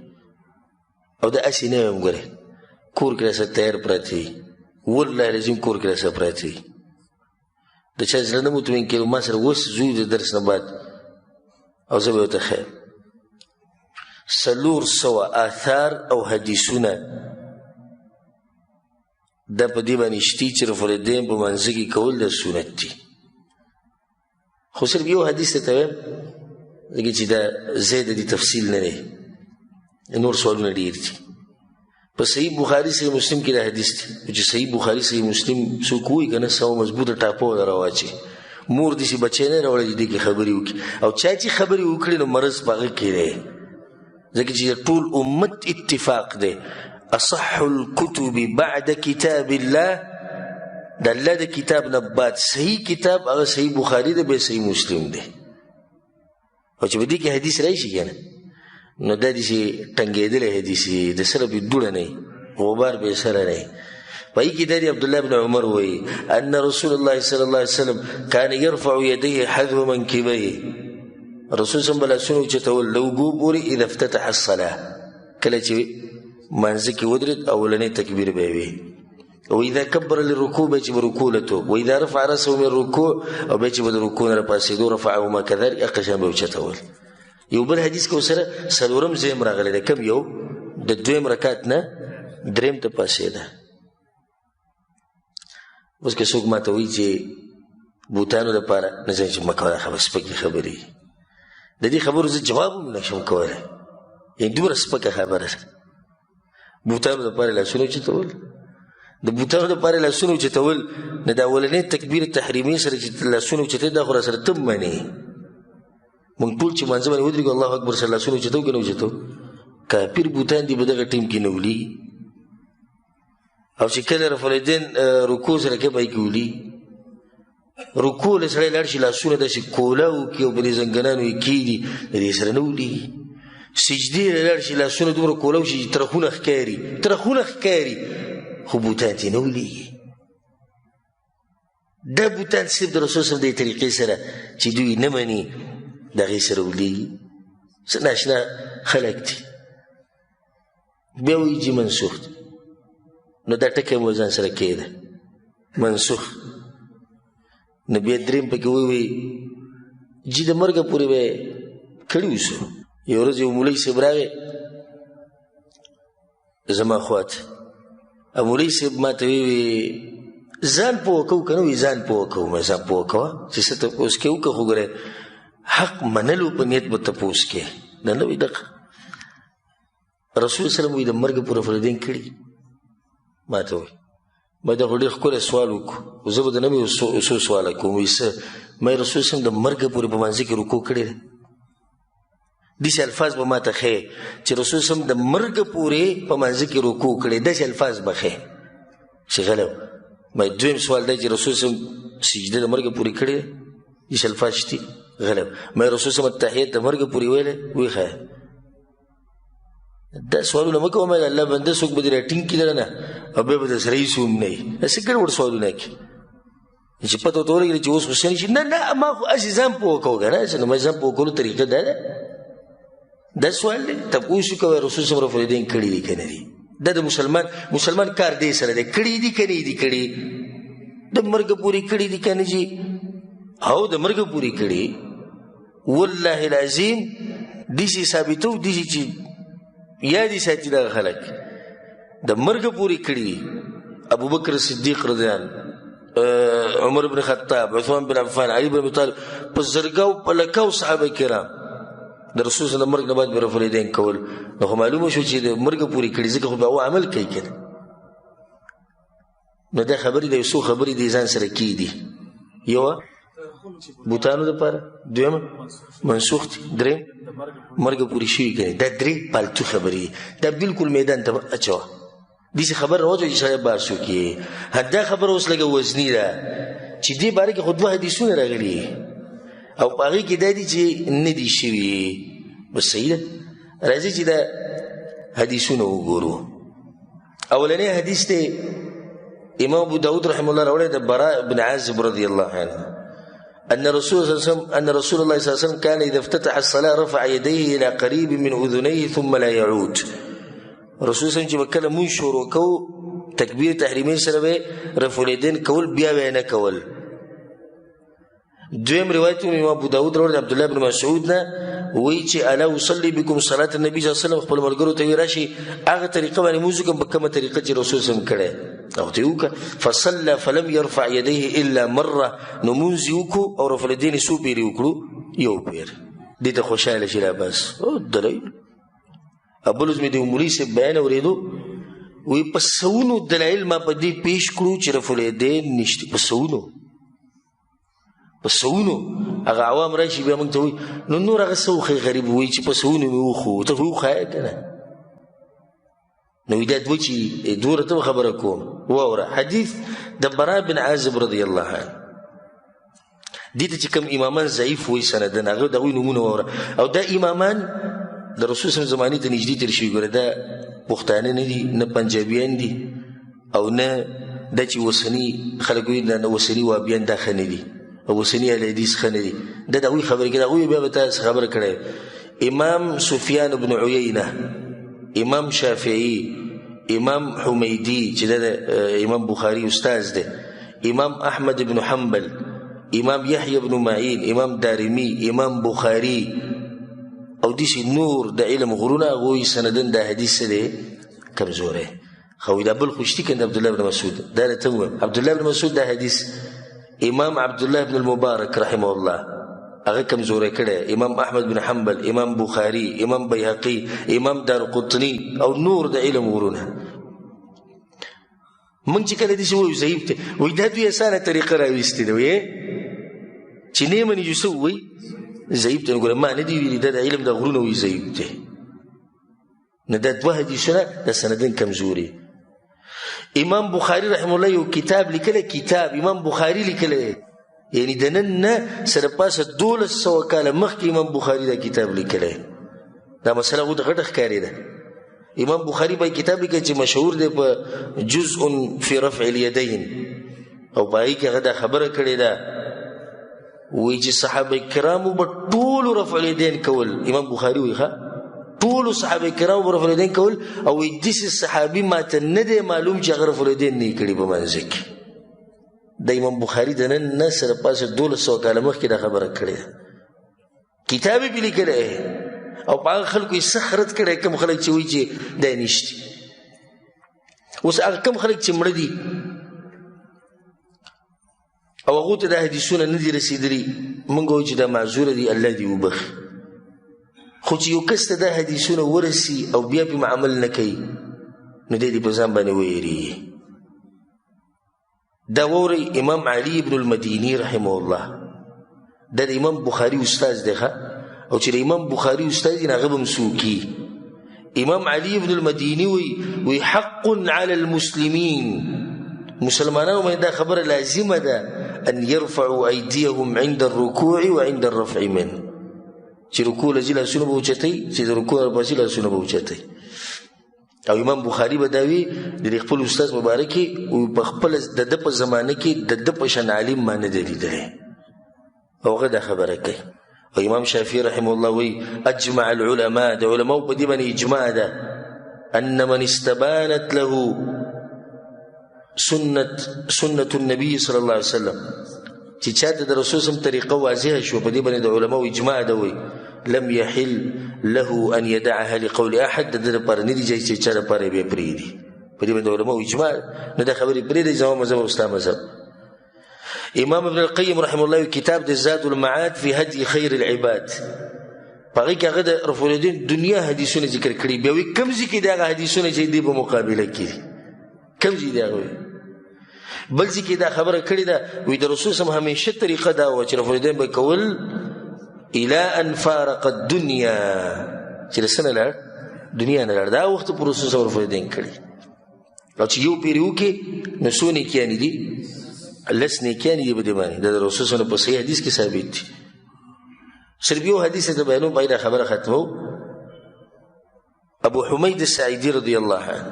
او د اسی نه هم ګوره کور کې راسه تیار پراته وي، والله لازم کور کې راسه پراته وي. د چا زړه نه مطمئن کېږي ما سره اوس ځو د درس نه بعد او زه به ورته ښیم 400 آثار او حدیثونه دا په دې باندې شتي چې رفع الیدین په منځ کې کول د سنت دي. خو صرف یو حدیث ته وایم ځکه چې دا زیات دي تفصیل نه دی، نور سوالونه ډېر دي. په صحیح بخاري صحیح مسلم کې دا حدیث دی چې صحیح بخاري صحیح مسلم څوک وایي که نه سمه مضبوطه ټاپه راواچي مور داسې بچی نه راوړی چې دې کې خبرې وکړي، او چا چې خبرې وکړي نو مرض په هغه کې دی. ځکه چې ټول امت اتفاق دی اصح الكتب بعد کتاب الله، د الله د کتاب نه بعد صحیح کتاب هغه صحیح بخاري دی، به صحیح مسلم دی. او چې په دې کې حدیث راشي که نه نو دا داسې ټنګېدلی حدیث د سره پې دوړه نه غبار به سره نه. په کې دا دی عبدالله بن عمر وایي ان رسول الله صلی الله علیه وسلم کان یرفع یدیه حذو منکبیه، رسول صلی الله علیه وسلم اوچتول له اوږو پورې اذا افتتح الصلاه، کله چې مانځه کې ودرېد اولنی تکبیر به یې وي. واذا كبر للركوع به چې به رکوع لته، واذا رفع راسه من الركوع او به چې به د رکوع نه راپاڅېدو رفعهما کذلک هغه شان به اوچتول. یو بل حدیث کې سره څلورم ځایم راغلی دی، کم یو د دویم رکعت نه دریم ته پاڅېده. اوس که څوک ماته وایي چې بوتانو دپاره نه ځای چې مه کوه دا خبره سپکې خبرې د دې خبرو زه جواب هم نشم کولی، یعنې دومره سپکه خبره ده. بوتانو دپاره لاسونه اوچتول، د بوتانو دپاره لاسونه اوچتول نه د اولنۍ تکبیر تحریمي سره چې لاسونه اوچتې دا خو را سره ته منې. مونږ ټول چې مانځه باندې ودرېږو الله اکبر سره لاسونه اوچتو که نه اوچتو؟ کافر بوتان دي په دغه ټیم کې نه ولیږي. او چې کله رفع الیدین رکوع سره کې به یې کې ولیږي، رکوع له سړی لاړ شي لاسونه داسې کوله وکړي او په دې زنګنانو یې کېږدي د دې سره نه ولیږي. سجدې له لاړ شي لاسونه دومره کوله وشي چې ترخونه ښکاري خو بوتان ته نه ولیږي. دا بوتان صرف د رسول صلی الله علیه وسلم د طریقې سره چې دوی نه مني د هغې سره ولیږي. څه ناشنا خلک دي بیا وایي چې منسوخ دی، نو دا ټکی مو ځان سره کېده منسوخ. نو بیا دریم پکې ووایي چې د مرګه پورې به یې کړي اوسو. یو ورځ یو مولوي صاحب راغی زما خواته، او مولوي صاحب ما ته ویې ځان پوه کوو که نه وایي ځان پوه کوو. مې ځان پوه کوه چې څه تپوس کې وکړه، خو ګورې حق منلو په نیت به تپوس کې نه نه وي. دغه رسول سلم وایي د مرګ پورې رفع الیدین کړي. ما ته وایي ما د خو ډېر ښکلی سوال وکړو، زه به د نه مې څو سواله کوم. وایي څه؟ ما رسول سلم د مرګ پورې په مانځه کې رکوع کړې ده. داسې الفاظ به ما ته ښیې چې رسول سلم د مرګ پورې په مانځه کې رکوع کړې، داسې الفاظ به ښیې چې غلی و. ما دویم سوال دی چې رسول سلم سجده د مرګ پورې کړې ده، داسې الفاظ شتي غلی و. ما رسول سلم التحیات د مرګ پورې ویلی ویې ښایه. دا سوالونه مه کوه، ما د الله بنده څوک به دې راټینګ کړي دله نه او بیا به د سره هېڅ هم نه وي. داسې ګډوډ سوالونه کوي چې پته ورته ولګېږي چې اوس خو ښه نه شي. نه ما خو هسې ځان پوه کوو که نه، نو ما ځان پوه کولو طریقه دا ده. دا سوال دی تپوس وکوه رسول صلی رفع الیدین کړي دي که نه دي. دا د مسلمان کار دی سره دی، کړي دي که نه دي کړي. د مرګ پورې کړي دي که نه دي؟ او د مرګ پورې کړي والله العظیم داسې ثابتو داسې چې یا دې ساتي دغه خلک د مرګ پورې کړي دي. ابوبکر صدیق رضی الله عمر بن خطاب، عثمان بن عفان، علي بن ابي طالب، په زرګاو په لکاو صحابه کرام د رسول صلی الله علیه وسلم مرګ نه بعد به رفع الیدین کول. نو خو معلومه شو چې د مرګ پورې کړي ځکه خو به هغه عمل کوي که نه. نو دا خبرې د یو څو خبرې د ځان سره کېدي. یوه بوتانو دپاره، دویمه منسوخ دي، دریم مرګ پورې شوي که نه. دا درې پالتو خبرې دي. دا بلکل میدان ته اچوه. داسې خبر راوچوه چې سړی بار شو کړي. دا خبره اوس لږه وزني ده چې دې باره کې خو دوه حدیثونه راغلي. او په هغې کې دا دي چې نه دي شوي. بس صحیح ده. راځي چې دا حدیثونه وګورو. اولنی حدیث دی امام ابو داود رحمه الله راوړی د براء بن عازب رضی الله عنه أن رسول الله صلى الله عليه وسلم كان إذا افتتح الصلاة رفع يديه إلى قريب من أذنيه ثم لا يعود. رسول الله صلى الله عليه وسلم مون شروع کو تکبیر تحریمین سره به رفع الیدین کول بیا به نه کول. دویم روایت امام ابو داود راوړی عبد الله بن مسعود نه وایي چې الا اصلي بكم صلاه النبي صلی الله علیه وسلم خپل ملګرو ته راشي هغه طریقه باندې موږ کوم په کومه طریقه چې رسول الله صلی الله علیه وسلم کړي او ته وکړه. فصلى فلم يرفع يديه الا مره. نو مونږ وکړو او رفع الیدین سو پیری وکړو یو پیر. دې ته خوشاله شي لا بس او دلیل ابو لزم دې عمري سے بیان اوریدو وی په سونو دلایل ما په دې پیش کړو چې رفع الیدین نشته. په سونو هغه عوام راشي بیا موږ ته وایي نو نور هغه څه غریب وایي چې په سونو مې وخو ته وخایه که نه. نو دا دوی چې دوره ته خبره کوم واوره. حدیث د براء بن عازب رضی الله عنه دې ته چې کوم امامان ضعیف وایي سندن هغه د هغوی نومونه واوره. او دا امامان د رسول صلی الله علیه وسلم زمانې ته نږدې تېر شوي. ګوره دا پښتانه نه دي نه پنجابیان دي او نه دا چې اوسني خلک وایي نه اوسني وابیان دا ښه نه دي او اوسني اهل حدیث ښه نه دي. دا د هغوی خبرې کوي. د هغوی بیا به تاسو خبره کړی امام سفیان بن عیینه امام شافعي امام حمیدی چې د امام بخاري استاذ دی امام احمد بن حنبل امام یحیی بن معین امام دارمی امام بخاري او داسې نور د علم غرونه هغوی سندن دا حدیث څه دی کمزوری. خو دا بل خو شتي کنه عبدالله بن مسعود دا راته ووایم عبدالله بن مسعود دا حدیث امام عبدالله بن المبارک رحمه الله هغه کمزوری کړی. امام احمد بن حنبل امام بخاري امام بیهقي امام دارقطني او نور د علم ورونه. موږ چې کله داسې وایو ضعیف دی وایي دا دوی اسانه طریقه راویستې ده وایي چې نه مني جو څه وایي ضعیف دی. نګوره ما نه دي ویلي دا د علم د غرونه وایي ضعیف دی. نه دا دوه حدیثونه د سندن کمزوري. امام بخاری رحمه الله یو کتاب لیکلی کتاب امام بخاری لیکلی یعنی د نن نه سره پاسه 1200 کاله مخکې امام بخاری دا کتاب لیکلی. دا مسله غوته غټه ښکاري ده. امام بخاری به کتاب لیکلی چې مشهور دی په جزء فی رفع الیدین او په هغې کې هغه دا خبره کړې ده وایي چې صحابه کرامو به ټولو رفع الیدین کول. امام بخاری وایي ښه ټولو صحابه کرامو به رفع الیدین کول او وایي داسې صحابي ماته نه دی معلوم چې هغه رفع الیدین نه یې کړي په منځ کې. د امام بخاري د نن نه سره پاسه 1200 کاله مخکې دا خبره کړې ده. کتاب یې پې لیکلی او په هغه خلکو یې سخت رد کړی کوم خلک چې وایي چې دا نشته. اوس هغه کوم خلک چې مړه دي او هغو ته دا حدیثونه نه دي رسېدلي موږ وایو چې دا معذوره دي الله دې وبخي. خو چې یو کس ته دا حدیثونه ورسي او بیا پې عمل نه کوي نو دی دې په ځان باندې ویرېږي. دا ووري امام علي بن المديني رحمه الله دا د امام بخاري استاذ دی او چې د امام بخاري استاذ دی هغه به هم څوک امام علي بن المديني وی حق على المسلمين مسلمانانو باندې دا خبره لازمه ده ان يرفعوا ايديهم عند الركوع وعند الرفع منه چې رکوع لځي لاسونه به اوچتوي چې د رکوع نه پسې لاسونه به اوچتوي. او امام بخاری به دا وي د خپل استاد مبارک په خپل د ده په زمانه کې د ده په شان عالم ما نه دی لیدلی او هغه دا خبره کوي. او امام شافعي رحمه الله وی اجمع العلماء د علماو په دې باندې اجماع ده ان من استبانت له سنة النبي صلى الله عليه وسلم چې چاته د رسول صم طریقه واضحه شو په دې باندې د علماو اجماع ده وی لم يحل له ان يدعها لقول احد د دې لپاره نه دي چې چا لپاره به پرېږدي په دې باندې علماو اجماع نه دا خبرې پرېږدي زما مذهب او اسلام مذهب. امام ابن القیم رحمه الله کتاب د زاد المعاد فی هدی خیر العباد په هغې کې هغه د رفع الیدین دنیا حدیثونه ذکر کړي. بیا وایي کوم ځای کې د هغه حدیثونه چې دې په مقابله کې دي کوم ځای دی هغه بل ځای کې دا خبره کړې ده وایي د رسول صم همیشه طریقه دا وه چې رفع الیدین به کول الى ان فارق الدنیا چې د څه نه لاړ دنیا نه لاړ دا وخت په رسول صم رفع الیدین کړي. او چې یو پیر وکړي نو څو نیکیانې دي 10 نیکیانې دي په دې باندې د رسول صم په صحیح حدیث کې ثابت دي صرف یو حدیث ته بیانوم پای دا خبره ختمو. ابو حمید الساعدي رضی الله عنه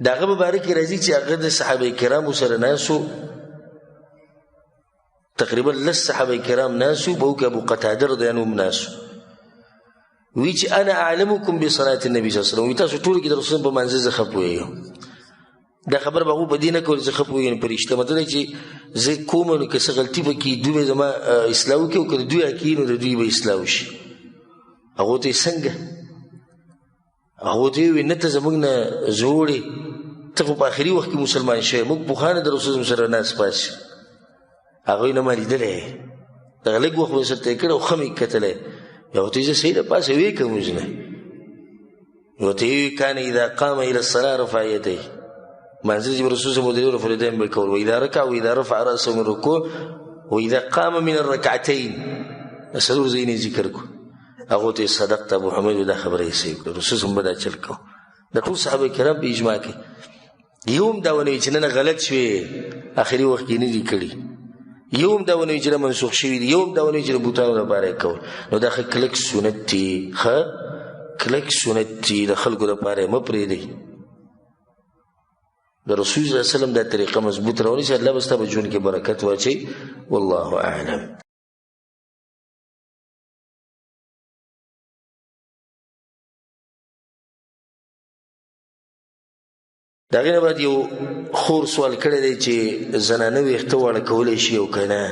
داغه مبارک راځي چې هغه د صحابه کرامو سره ناسو، تقریبا لس صحابه کرام ناسو، بوک ابو قتاده رضی الله عنه ناسو. وی چې انا اعلمکم بصلاه النبي صلی الله علیه وسلم، وی تاسو ټول کې د رسول په منځ زه خپوي. دا خبر به په دینه کول زه خپوي نه پرېشته، مطلب چې زه کوم نو که څه غلطي وکړي دوی زما اصلاح کوي او که دوی اکینو د دوی به اصلاح شي. هغه ته څنګه هغه ته وی نه ته زموږ نه جوړې، ته په آخري وخت کې مسلمان شې، موږ بخانه د رسول سره ناس پاس. هغه نه مری دله دا لږ وخت وسته کړه او خمې کتله. یو ته زه سیده پاسه وی کوم ځنه یو ته کان اذا قام الى الصلاه رفع يديه، منزل رسول الله مدير الفريدين بالكور، واذا ركع واذا رفع راسه من الركوع واذا قام من الركعتين اسدور زين ذکر کو. هغه ته صدقت ابو حمید دا خبره یې سي رسول الله بدا چل کو. د ټول صحابه کرام په اجماع کې یوم دا ونی چې نه غلط شوی اخري وخت کې نه دي کړی، یوم دا ونی چې منسوخ شوی، یوم دا ونی چې بوتانو لپاره کول. نو دا کلک سنت دي، کلک سنت دي د خلکو لپاره مپرې دی. د رسول الله صلی الله علیه وسلم دا طریقه مضبوط راونی چې الله بس ته بجون کې برکت واچي. والله اعلم. داغه نه بعد یو خور سوال کړی دی چې زنانه ویښته واړه کولی شي او که نه.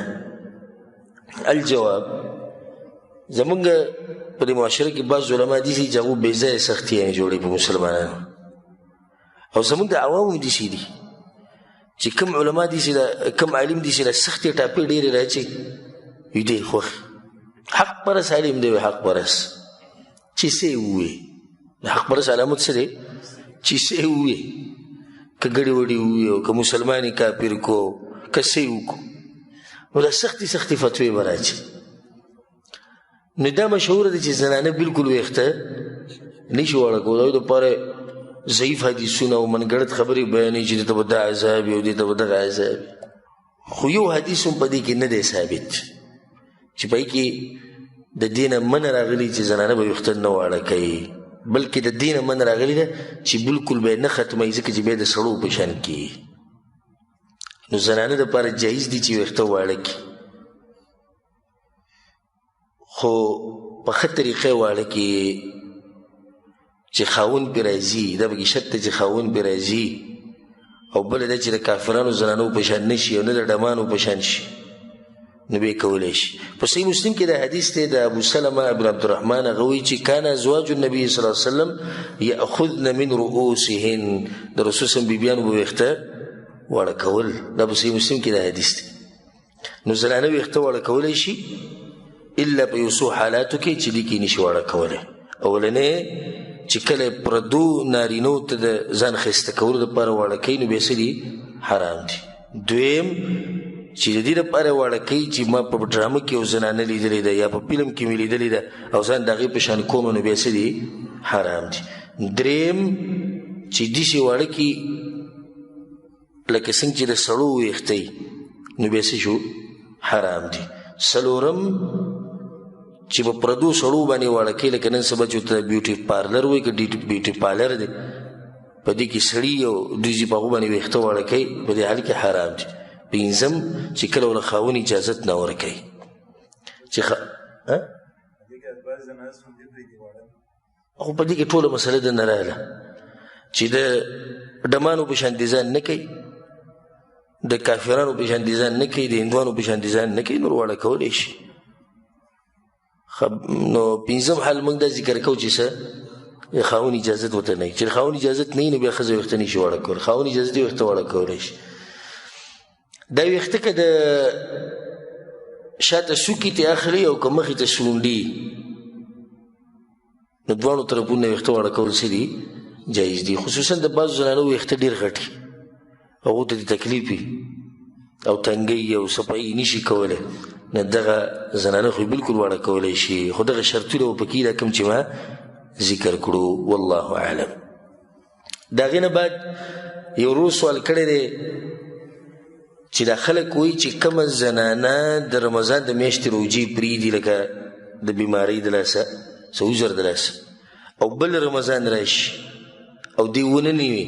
الجواب زمونږ په دې معاشره کې بعض علما دي چې هغو بې ځایه سختیانې جوړوي په مسلمانانو، او زمونږ د عوامو داسې دي چې کوم علما دي چې کوم عالم دي چې د سختې ټاپې ډېرې راچي وي ډېر خوښ حق پرس عالم دی، حق پرس چې څه یې ووایي. د حق پرس علامت څه دی؟ چې څه یې ووایي، که ګړې وړې ووایي او که مسلمانې کافر کو که څه یې وکړو، نو دا سختې سختې فتوې به راچي. نو دا مشهوره ده چې زنانه بلکل ویښته نشي واړه کولی، د دپاره ضعیف حدیثونه او منګړت خبرې بیانوي چې دې ته به دا عذاب او دې ته به دغه عذاب. خو یو حدیث هم په دې کې نه دی ثابت چې په کې د دې نه منع راغلي چې زنانه به ویښته نه واړه کوي، بلکې د دې نه منع راغلي ده چې بلکل به یې نه ختموي ځکه چې بیا د سړو په شان کېږي. نو زنانه دپاره جایز دي چې ویښته واړه کړي، خو په ښه طریقه یې واړه کړي چې خاوند پرې راځي. دا پکې شرط دی چې خاوند پرې راځي، او بله ده چې د کافرانو زنانو په شان نه شي او نه د ډمانو په شان شي، نو به یې کولی شي. په صحیح مسلم کې دا حدیث دی د ابو سلمه ابن عبدالرحمن، هغه وایي چې کان ازواج النبي صلی الله علیه وسلم یاخذن من رؤوسهن، د رسول صلی بیبیانو به ویښته واړه کول. دا په صحیح مسلم کې دا حدیث دی. نو زنانه ویښته واړه کولی شي الا په یو څو حالاتو کې چې دې کې نشي واړه کولی. اولنی چې کله پردو نارینو ته د ځان ښایسته کولو دپاره واړه کوي نو بیا څه دي؟ حرام دي. دویم چې د دې دپاره واړه کوي چې ما په ډرامه کې یو زنانه لیدلې ده یا په فلم کې مې لیدلې ده او ځان د هغې په شان کوم، نو بیا څه دي؟ حرام دي. دریم چې داسې واړه کړي لکه څنګه چې د سړو ویښته نو بیا څه شو؟ حرام دي. څلورم چې په پردو سړو باندې واړه کوي لکه نن سبا چې ورته بیوټي پارلر وایي که بیوټي پارلر دی، په دې کې سړي او دوی چې په هغو باندې ویښته واړه کوي، په دې حال کې حرام دي. پنځم چې کله ورله خاوند اجازت نه ورکوي چې خو په دې کې ټوله مسله د نه راغله چې د ډمانو په شان ډیزاین نه کوي، د کافرانو په شان ډیزاین نه کوي، د هندوانو په شان ډیزاین نه کوي، نور واړه کولی شي. نو پنځم حال موږ دا ذکر کوو چې څه خاوند اجازت ورته نه وي. چې خاوند اجازت نه وي نو بیا ښځه ویښته نشي واړه کولی. خاوند اجازت یې ویښته واړه کولی شي. دا ویښته که د شاته سوکي ته اخلي او که مخې ته شونډي، نو دواړو طرفونو نه ویښته واړه کول څه دي؟ جایز دي. خصوصا د بعضو زنانو ویښته ډېر غټ وي، هغو ته د تکلیف وي او تنګۍ او صفایي نشي کولی، نه دغه زنانه خو بلکل واړه کولی شي. خو دغه شرطونه به پکې دا کوم چې ما ذکر کړو. والله اعلم. د هغې نه بعد یو ورور سوال کړی دی چې دا خلک وایي چې کومه زنانه د رمضان د میاشتې روجې پرېږدي لکه د بیمارۍ د لاسه څه عذر د لاسه او بل رمضان راشي او دی ونه نه وي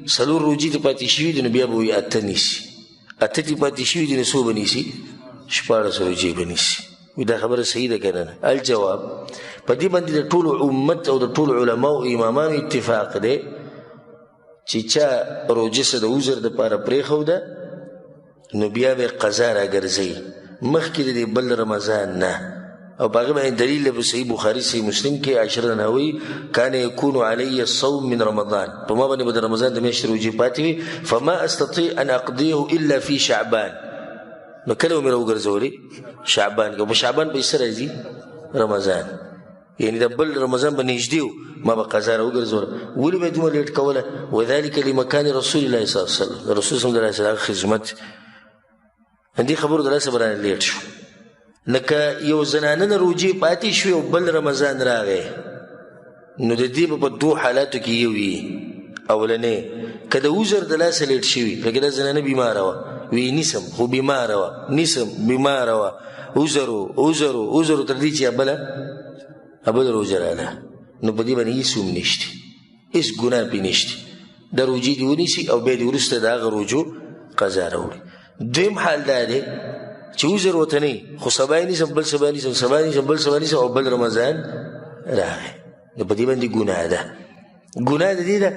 4 روجې ته پاتې شوي دي نو بیا به وایي 8 نیسي 8 ته پاتې شوي دي نو څو به نیسي 14 روجې به نیسي دا خبره صحیح ده که نه. الجواب په دې باندې د ټولو امت او د ټولو علماو امامانو اتفاق دی چې چا روجه څه د عذر دپاره پرېښوده نو بیا به قضا راګرځوي مخکې د دې بل رمضان نه او په هغه باندې دلیل په صحیح بخاري صحیح مسلم کې عائشة رضی الله کان یکون علی الصوم من رمضان په ما باندې به د رمضان د میاشتې روجې پاتې وي فما استطيع ان اقضيه الا في شعبان نو کله مې راوګرځولې شعبان کې په شعبان په سره راځي رمضان یعنی د بل رمضان به نږدې ما به قضا راوګرځوله ولې به دومره لیټ کوله وذلك لمکان رسول الله صلی الله علیه وسلم رسول صلی الله علیه وسلم خدمت دې خبرو د لاسه برانه لیټ شو لکه یو زنانه نه روجې پاتې شوې او بل رمضان راغی نو د دې په 2 حالاتو کې یو وي اولنې که د عذر د لاسه لیټ شوي لکه دا زنانه بیماره وه وی نیسم خو بیماره وه نیسم بیماره وه عذر تر دې چې بله روجه راله نو په دې باندې هېڅ هم نشته هېڅ ګناه پرې نشته دا روجې دې ونیسي او بیا دې وروسته د هغه روجو قضا راوړي. دویم حال دا دی چې عذر ورته نه خو سبا یې نیسم بل سبا نیسم سبا نیسم بل سبا نیسم او بل رمضان راغی نو په دې باندې ګناه ده د دې ده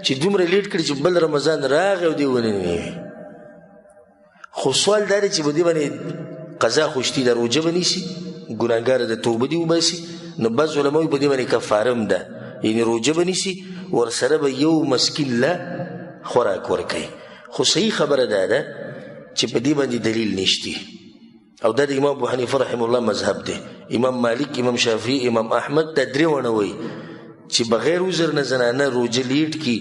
چې دومره لیټ کړي چې بل رمضان راغی او دې ونه نیوي خو سوال دا دی چې په دې باندې قضا خو شتي ده روجه به نیسي ګناهګاره د توبه دې وباسي نو بعض علماء په دې باندې کفاره هم ده یعنی روجه به نیسي ورسره به یو مسکین له خوراک ورکوي خو صحیح خبره دا ده چې په دې باندې دلیل نشته او دا د امام ابو حنیفه رحمه الله مذهب دی امام مالک امام شافعي امام احمد دا درې ونه وایي چې بغیر عذر نه زنانه روجه لیټ کی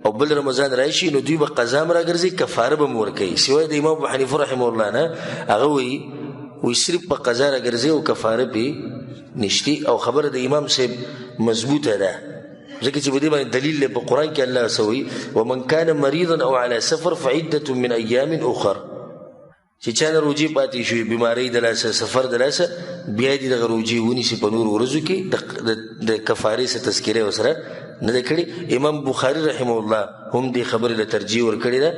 او بل رمضان راشي نو دوی به قضا هم راګرځي کفاره به هم ورکوي سوای د امام ابو حنیفه رحمه الله نه هغه وایي صرف په قضا راګرځي او کفاره پې نشتی او خبره د امام صاحب مضبوطه ده ځکه چې په دې باندې دلیل دی په قرآن کې الله سوي ومن كان مريضا او على سفر فعدة من ايام اخر چې چا نه روجې پاتې شوي بیمارۍ د لاسه سفر د لاسه بیا دې دغه روجې ونیسي په نورو ورځو کې د کفارې څه تذکره ورسره نه ده کړې. امام بخاري رحمه الله هم دې خبرې له ترجیح ورکړې ده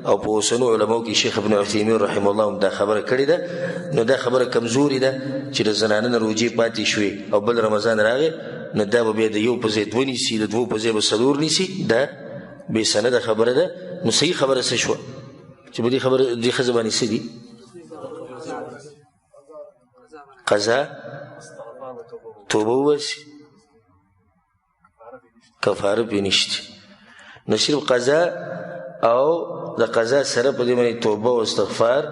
او په اوسنو علماو کې شیخ ابن عثیمین رحمه الله هم دا خبره کړې ده نو دا خبره کمزوري ده چې د زنانه نه روجې پاتې شوې او بل رمضان راغی نو دا به بیا د یو په ځای 2 نیسي د 2 په ځای به 4 نیسي دا بې سنده خبره ده. نو صحیح خبره څه شوه چې په دې خبره دې ښځه باندې څه دي قضا توبه وباسي کفاره پې نشته نو صرف قضا او د قضا سره په دې باندې توبه او استغفار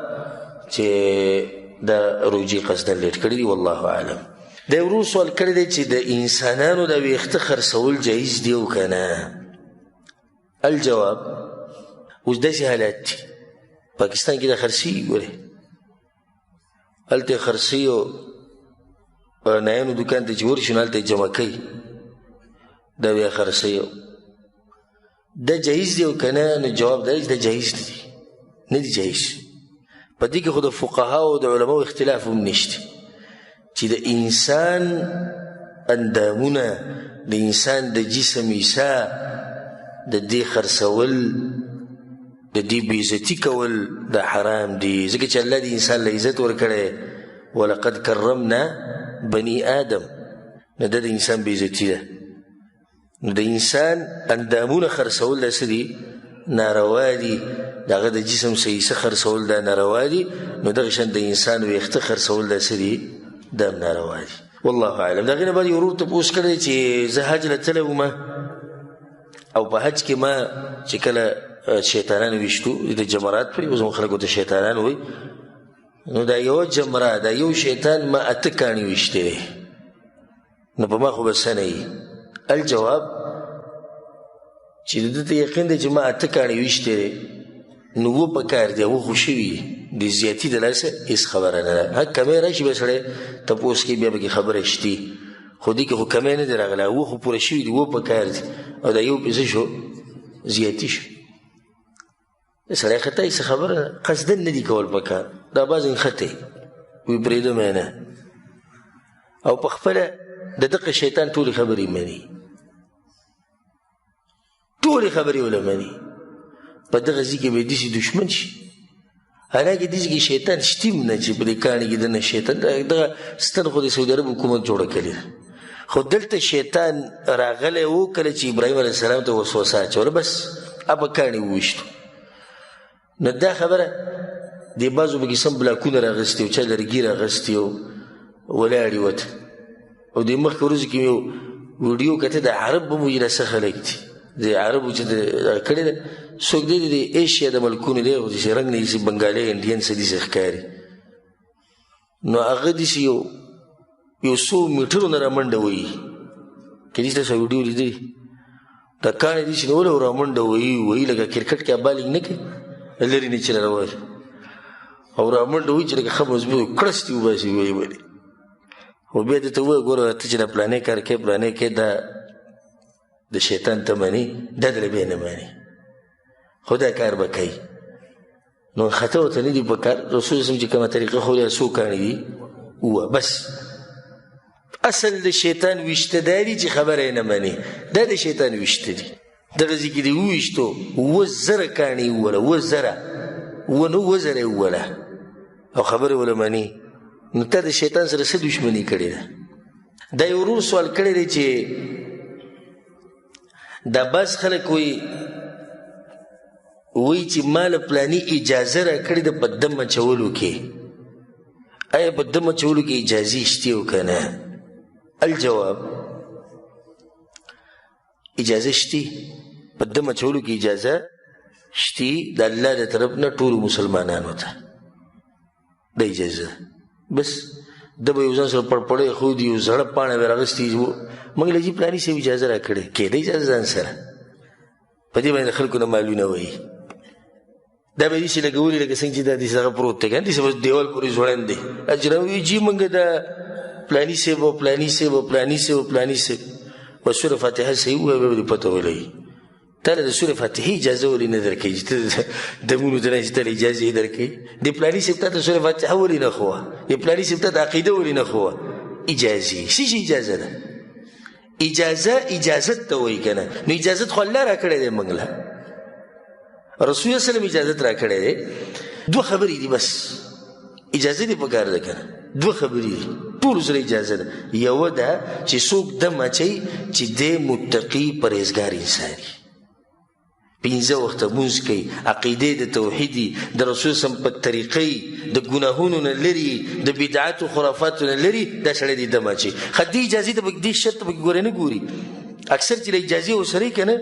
چې د روجې قصدا لیټ کړي دي والله اعلم. دا ورو سوال کړی دی چې د انسانانو د ویښته خرڅول جایز دی او که نه. الجواب اوس داسې حالات دي پاکستان کې د خرڅي ګورې هلته خرڅي او نایانو دوکان ته چې ورشي نو هلته یې جمع کوي دا بیا خرڅي دا جایز دی او که نه نو جواب دا دا جایز نه دی جایز په دې کې خو د فقهاو او د علماو اختلاف هم نشته چې د انسان اندامونه د انسان د جسم عیسا د دې خرڅول د دې بېعزتي کول دا حرام دي ځکه چې الله د انسان له عزت ورکړی ولقد کرمنا بني آدم نو دا د انسان بېعزتي ده نو د انسان اندامونه خرڅول دا څه دي ناروا دي د هغه د جسم څه حصه خرڅول دا ناروا دي نو دغه شان د انسان ویښته خرڅول دا څه دي دا هم ناروا دي والله اعلم. د هغې نه بعد یو ورور تپوس کړی چې زه حج له تللی وم او په حج کې ما چې کله شیطانان ویشتو د جمرات پرې اوس هم خلک ورته شیطانان وایي نو دا یوه جمره دا یو شیطان ما 8 کاڼي ویشتې دی نو په ما خو به څه نه وي. الجواب چې د ده ته یقین دی چې ما 8 کاڼي ویشتې دی نو و په کار دی و خو شوي د زیاتي د لاسه هېڅ خبره نه ده کمی راشي به سړی تپوس کوي بیا به کې خبره شتي خو دې کې خو کمی نه دی راغلی و خو پوره شوي دي و په کار دي او دا یو پې څه شو زیاتي شو سړی خطا یې څه خبره قصدن نه دي کول پکار دا بعض خطا وي پرېږدم یې نه او په خپله د دغه شیطان ټولې خبرې مني ټولې خبرې ونه مني په دغه ځای کې به داسې دشمن شي حالانکې داسې کې شیطان شتیم نه چې په دې کاڼي کې دننه شیطان دغه ستن خو د سعودي عرب حکومت جوړه کړې ده خو دلته شیطان راغلی و کله چې ابراهیم علیه السلام ته وسوسه اچوله بس هغه کاڼي وویشتو نو دا خبره دې بعضو پکې سم بلاکونه راغستي او چا لرګي راغستي او ولاړې وته او دې مخکې ورځو کې مې یو ویډیو کته د عرب به مو څه خلک دي د عربو چې کړې ده څوک دی د ایشیا د ملکونو دی چې رنګ نه یې بنګالي انډین څه داسې ښکاري نو هغه داسې یو څو میټرو نه رامنډه وهي که داسې تاسو ویډیو لیدلي دا کاڼي داسې نیولی او رامنډه وهي لکه کرکټ کې بالینګ نه کوي لرې نه چې راروالي او رامنډه وهي چې لکه ښه مضبوط کړس دې وباسي ویې ولې خو بیا درته ووایه ګوره ته چې دا پلانې کار کوې پلانې کوې دا د شیطان ته مني دا دله بیا نه مني خو دا کار به کوي نو خطا ورته نه دي په کار رسول اسلم چې کومه طریقه ښودله څو کاڼي دي اووه بس اصل د شیطان ویشته دا دي چې خبره یې نه مني دا د شیطان ویشته دي دغه ځای کې دې وویشتو 7,000 کاڼي یې ووله 7,000 یې ووله او خبرې ونه مني نو تا د شیطان سره څه دشمني کړې ده دا یو ورور سوال کړی دی چې دا بعض خلک وایي چې ما له پلاني اجازه راکړې ده په دم اچولو کې آیا په دم اچولو کې اجازې شتې او که نه الجواب اجازه شتې په دم اچولو کې اجازه شتې د الله د طرف نه ټولو مسلمانانو ته د اجازه بس د به یو ځان سره پړپړی ښودي یو زړه پاڼه به راغستي موږ له جي پلاني صاحب اجازه راکړې کېده اجازه ځان سره په دې باندې د خلکو نه مالونه وایي دا به داسې لګولي لکه څنګه چې دا داسې هغه پروت دی که نه داسې بس دیوال پورې ځوړند دی اجرموي جي موږ دا پلاني صاحب او پلاني صاحب او پلاني صاحب او پلاني صاحب به سوره فاتحه صحیح ووایه بیا به دې پته ولګي تا له د سورې فاتحې اجازه ولې نه درکوي چې ته دمونو ته نه چې ته له اجازې یې درکوي د پلاني صاحب ته د سورې فاتحه ولې نه ښووه د پلاني صاحب ته د عقیده ولې نه ښووه اجازې څه شي اجازه ده اجازت ته وایي که نه نو اجازت خو الله راکړی دی موږ له رسول الله سلم اجازت راکړی دی دوه خبرې دي بس اجازه دې پکار ده که نه دوه خبرې دي ټولو سره اجازه ده یوه ده چې څوک دم اچوي چې دی متقي پرهیزګار انسان وي 15 وخته مونځ کوي عقیدې د توحیدي د رسول سم په طریقې د ګناهونو نه لري د بدعاتو خرافاتو نه لري دا سړی دې دم اچوي خو دې اجازې ته دې شرط ته پکې ګورې نه ګوري اکثر چې له اجازې ورسره یې که نه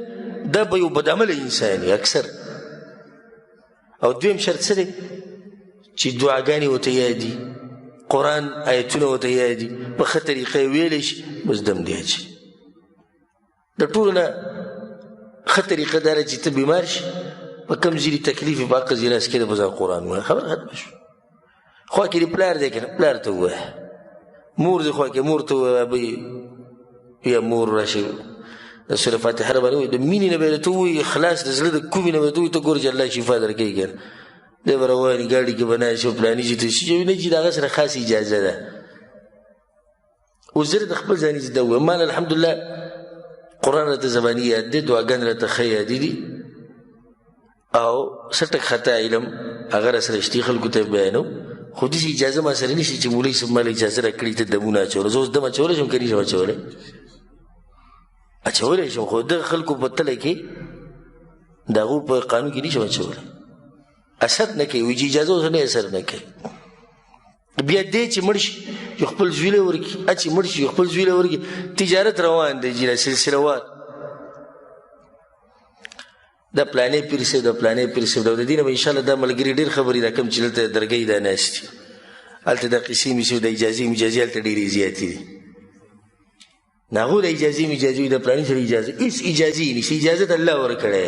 دا به یو بدعمله انسان وي اکثر او دویم شرط څه دی چې دعاګانې ورته یادي قرآن آیتونه ورته یادي په ښه طریقه یې ویلی شي بس دم دې اچوي د ټولو نه ښه طریقه دا ده چې ته بیمار شي په کوم ځینې تکلیف یې په هغه ځای لاس کېده بس قرآن ووایه خبره ختمه شوه خوا کې دې پلار دی که نه پلار ته ووایه مور دې خوا کې مور ته ووایه ابۍ یا مور راشي د سورې فاتحه را باندې ووایي د مینې نه به یې درته ووایي خلاص د زړه د کومې نه به درته ووایي ته ګوره چې الله شفا درکوي که نه دی به رواني ګاډي کې به ناست شي پلاني چې ته شي نه چې د هغه سره خاص اجازه ده اوس زه د خپل ځاني چې دا ووایم ما الحمدلله قرآن راته زباني یاد دی دعاګانې راته ښه یادې دي او څه ټک خطا علم هغه راسره شتي خلکو ته بیانو خو داسې اجازه ما سره نشي چې مولوي صاحب ما له اجازه راکړي ته دمونه اچوله زه اوس دم اچولی شم که نه شم اچولی اچولی شم خو دغه خلکو په تله کې د هغو په قانون کې نه شم اچولی اثر نه کوي وایي چې اجازه اوس نه اثر نه کوي بیا دی چې مړ شي چې خپل زوی له ورکړي چې مړ شي خپل زوی له ورکړي تجارت روان دی جیله سلسلوات دا پلانې پیر صاحب د پلانې پیر صاحب د دې نه به انشاءالله دا ملګري ډېر خبرې دا کوم چې دلته درګۍ دا ناست دي هلته د قیسې میسې د اجازې مجازې هلته ډېرې زیاتې دي د هغو د اجازې مجازې د پلانې سره اجازه هېڅ اجازې یې نشته اجازت الله ورکړی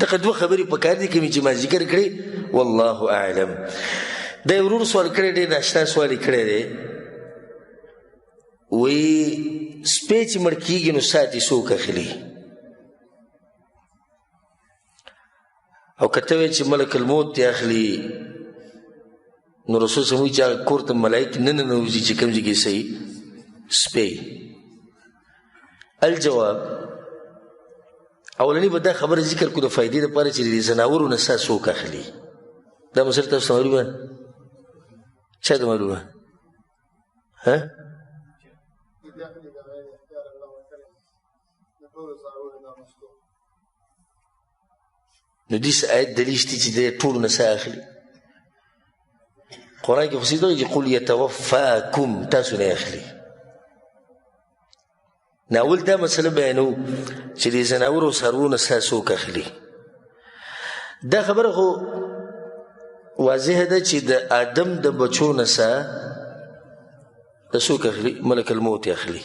دغه دوه خبرې په کار دي کومې چې ما ذکر کړې والله اعلم دا یو ورور سوال کړی دی ناشنا سوال یې کړی دی وایي سپی چې مړ کېږي نو سات یې څوک اخلي او کته وی چې ملک الموت ته اخلي نو رسول صلی الله علیه وسلم چې کور ته ملائک نه ننوځي چې کوم ځای کې صحیح سپی. الجواب اولنی به دا خبره ذکر کو د فائدې لپاره چې د زناورو نه سا څوک اخلي. دا مسله تاسو معلومه؟ چا ته معلومه؟ ها؟ نو دې آیت دلیل شته چې د ټولو نه سا اخلي. قرآن کې خو سیدل چې قل یتوفاکم تاسو نه اخلي. ناول دا مسله بیانو چې د زناورو څارویو نه سا څوک اخلي. دا خبره خو واضحه ده چې د آدم د بچو نه سا د څوک اخلي؟ ملک الموت اخلي.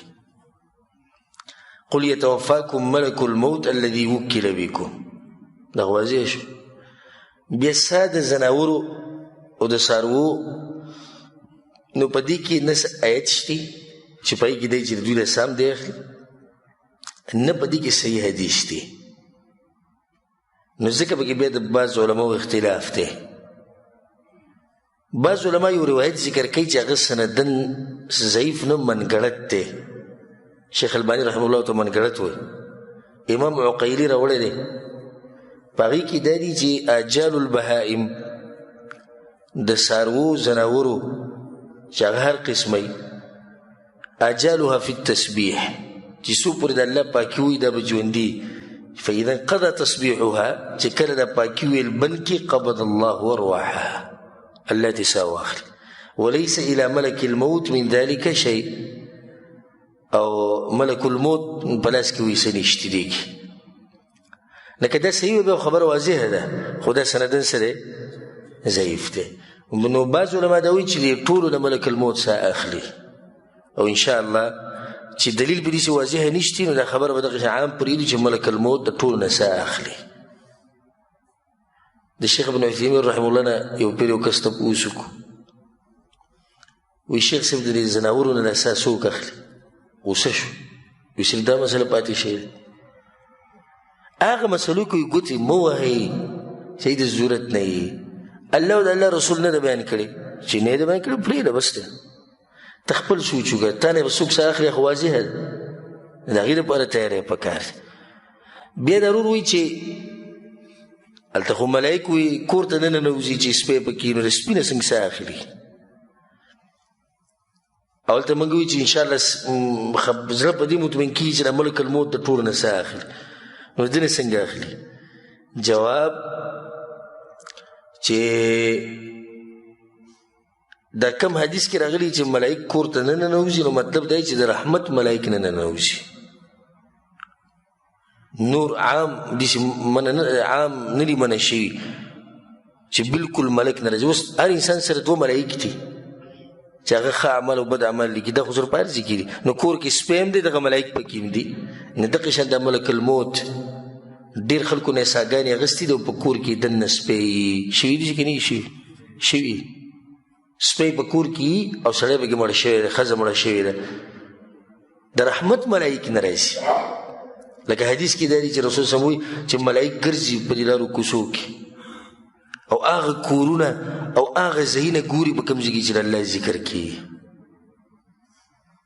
قل یتوفاکم ملک الموت الذي وکل بکم. دا واضح شو. بیا سا د زناورو او د څارویو نو په دې کې نه آیت شته چې پای کې دی چې دوی له سام دی اخلي، نه په دې کې صحیح حدیث دی. نو ځکه پکې بیا د بعض علماو اختلاف دی. بعض علما یو روایت ذکر کوي چې هغه سندن ضعیف نه منګړت دی. شیخ البانی رحمه الله ته منګړت وایي. امام عقیلی راوړی دی په هغې کې دا دي چې آجال البهائم د څاروو زناورو چې هغه هر قسمه آجالها فی التسبیح چې څو پورې د الله پاکي وي دا به ژوندي. فاذا انقضى تسبیحها چې کله د پاکي ویل بند کړي قبض الله ارواحها الله دې سا واخلي. وليس الى ملك الموت من ذلك شيء او ملک الموت په لاس کې وایي څه نشته دی. لکه دا صحیح به خبره واضحه ده خو دا سندن سره ضعیف دی. نو بعض علما دا وایي چې ټولو د ملک الموت سا اخلي او انشاءالله چې دلیل به دې واضحه نشته نو دا خبره به دغه عام پرېږدي چې ملک الموت د ټولو نه سا اخلي. د شیخ ابن عثیمین رحمه الله نه یو پیر یو کس تپوس وکړو وایي شیخ صاحب د زناورو نه سا څوک اخلي؟ غوسه شو. وایي صرف دا مسله پاتې شوې ده. هغه مسلو کې ګوتې مه وهئ چې د ضرورت نه یې. الله او د الله رسول نه ده بیان کړې چې نه یې ده بیان کړې پرېږده بس ده. ته خپل سوچ وکړه تا نه به څوک څه اخلي خو واضحه ده. د هغې لپاره تیاری پکار دی. بیا ضرور وایي چې هلته خو ملایک وایي کور ته نه ننوځي چې سپی پکې نو د سپي نه څنګه څه اخلي. او هلته موږ وایي چې انشاءالله زړه په دې مطمئن کېږي چې د ملک الموت د ټولو نه څه اخلي نو د نه څنګه اخلي؟ جواب چې دا کم حدیث کې راغلی چې ملائک کور ته نه ننوځي نو مطلب دی چې د رحمت ملائک نه ننوځي. نور عام عام نه دي منع شوي چې بالکل ملک نه راځي. اوس هر انسان سره دوه ملائک دي چې هغه ښه عمل او بد عمل لیکي. دا خو سره په هر ځای کې دي. نو کور کې سپی هم دی دغه ملائک پکې هم دي. نو دغه شان د ملک الموت ډېر خلکو نه ساګانې اخیستي دي او په کور کې دننه سپی شوي دي چې که نه شوي سپی په کور کې او سړی پکې مړه شوی دی ښځه مړه شوې ده. د رحمت ملائک نه راځي. لکه حدیث کې دا دي چې رسول صلی الله علیه وسلم وایي چې ملائک ګرځي په دې لارو کوڅو کې او هغه کورونه او هغه ځایونه ګوري په کوم ځای کې چې د الله ذکر کېږي.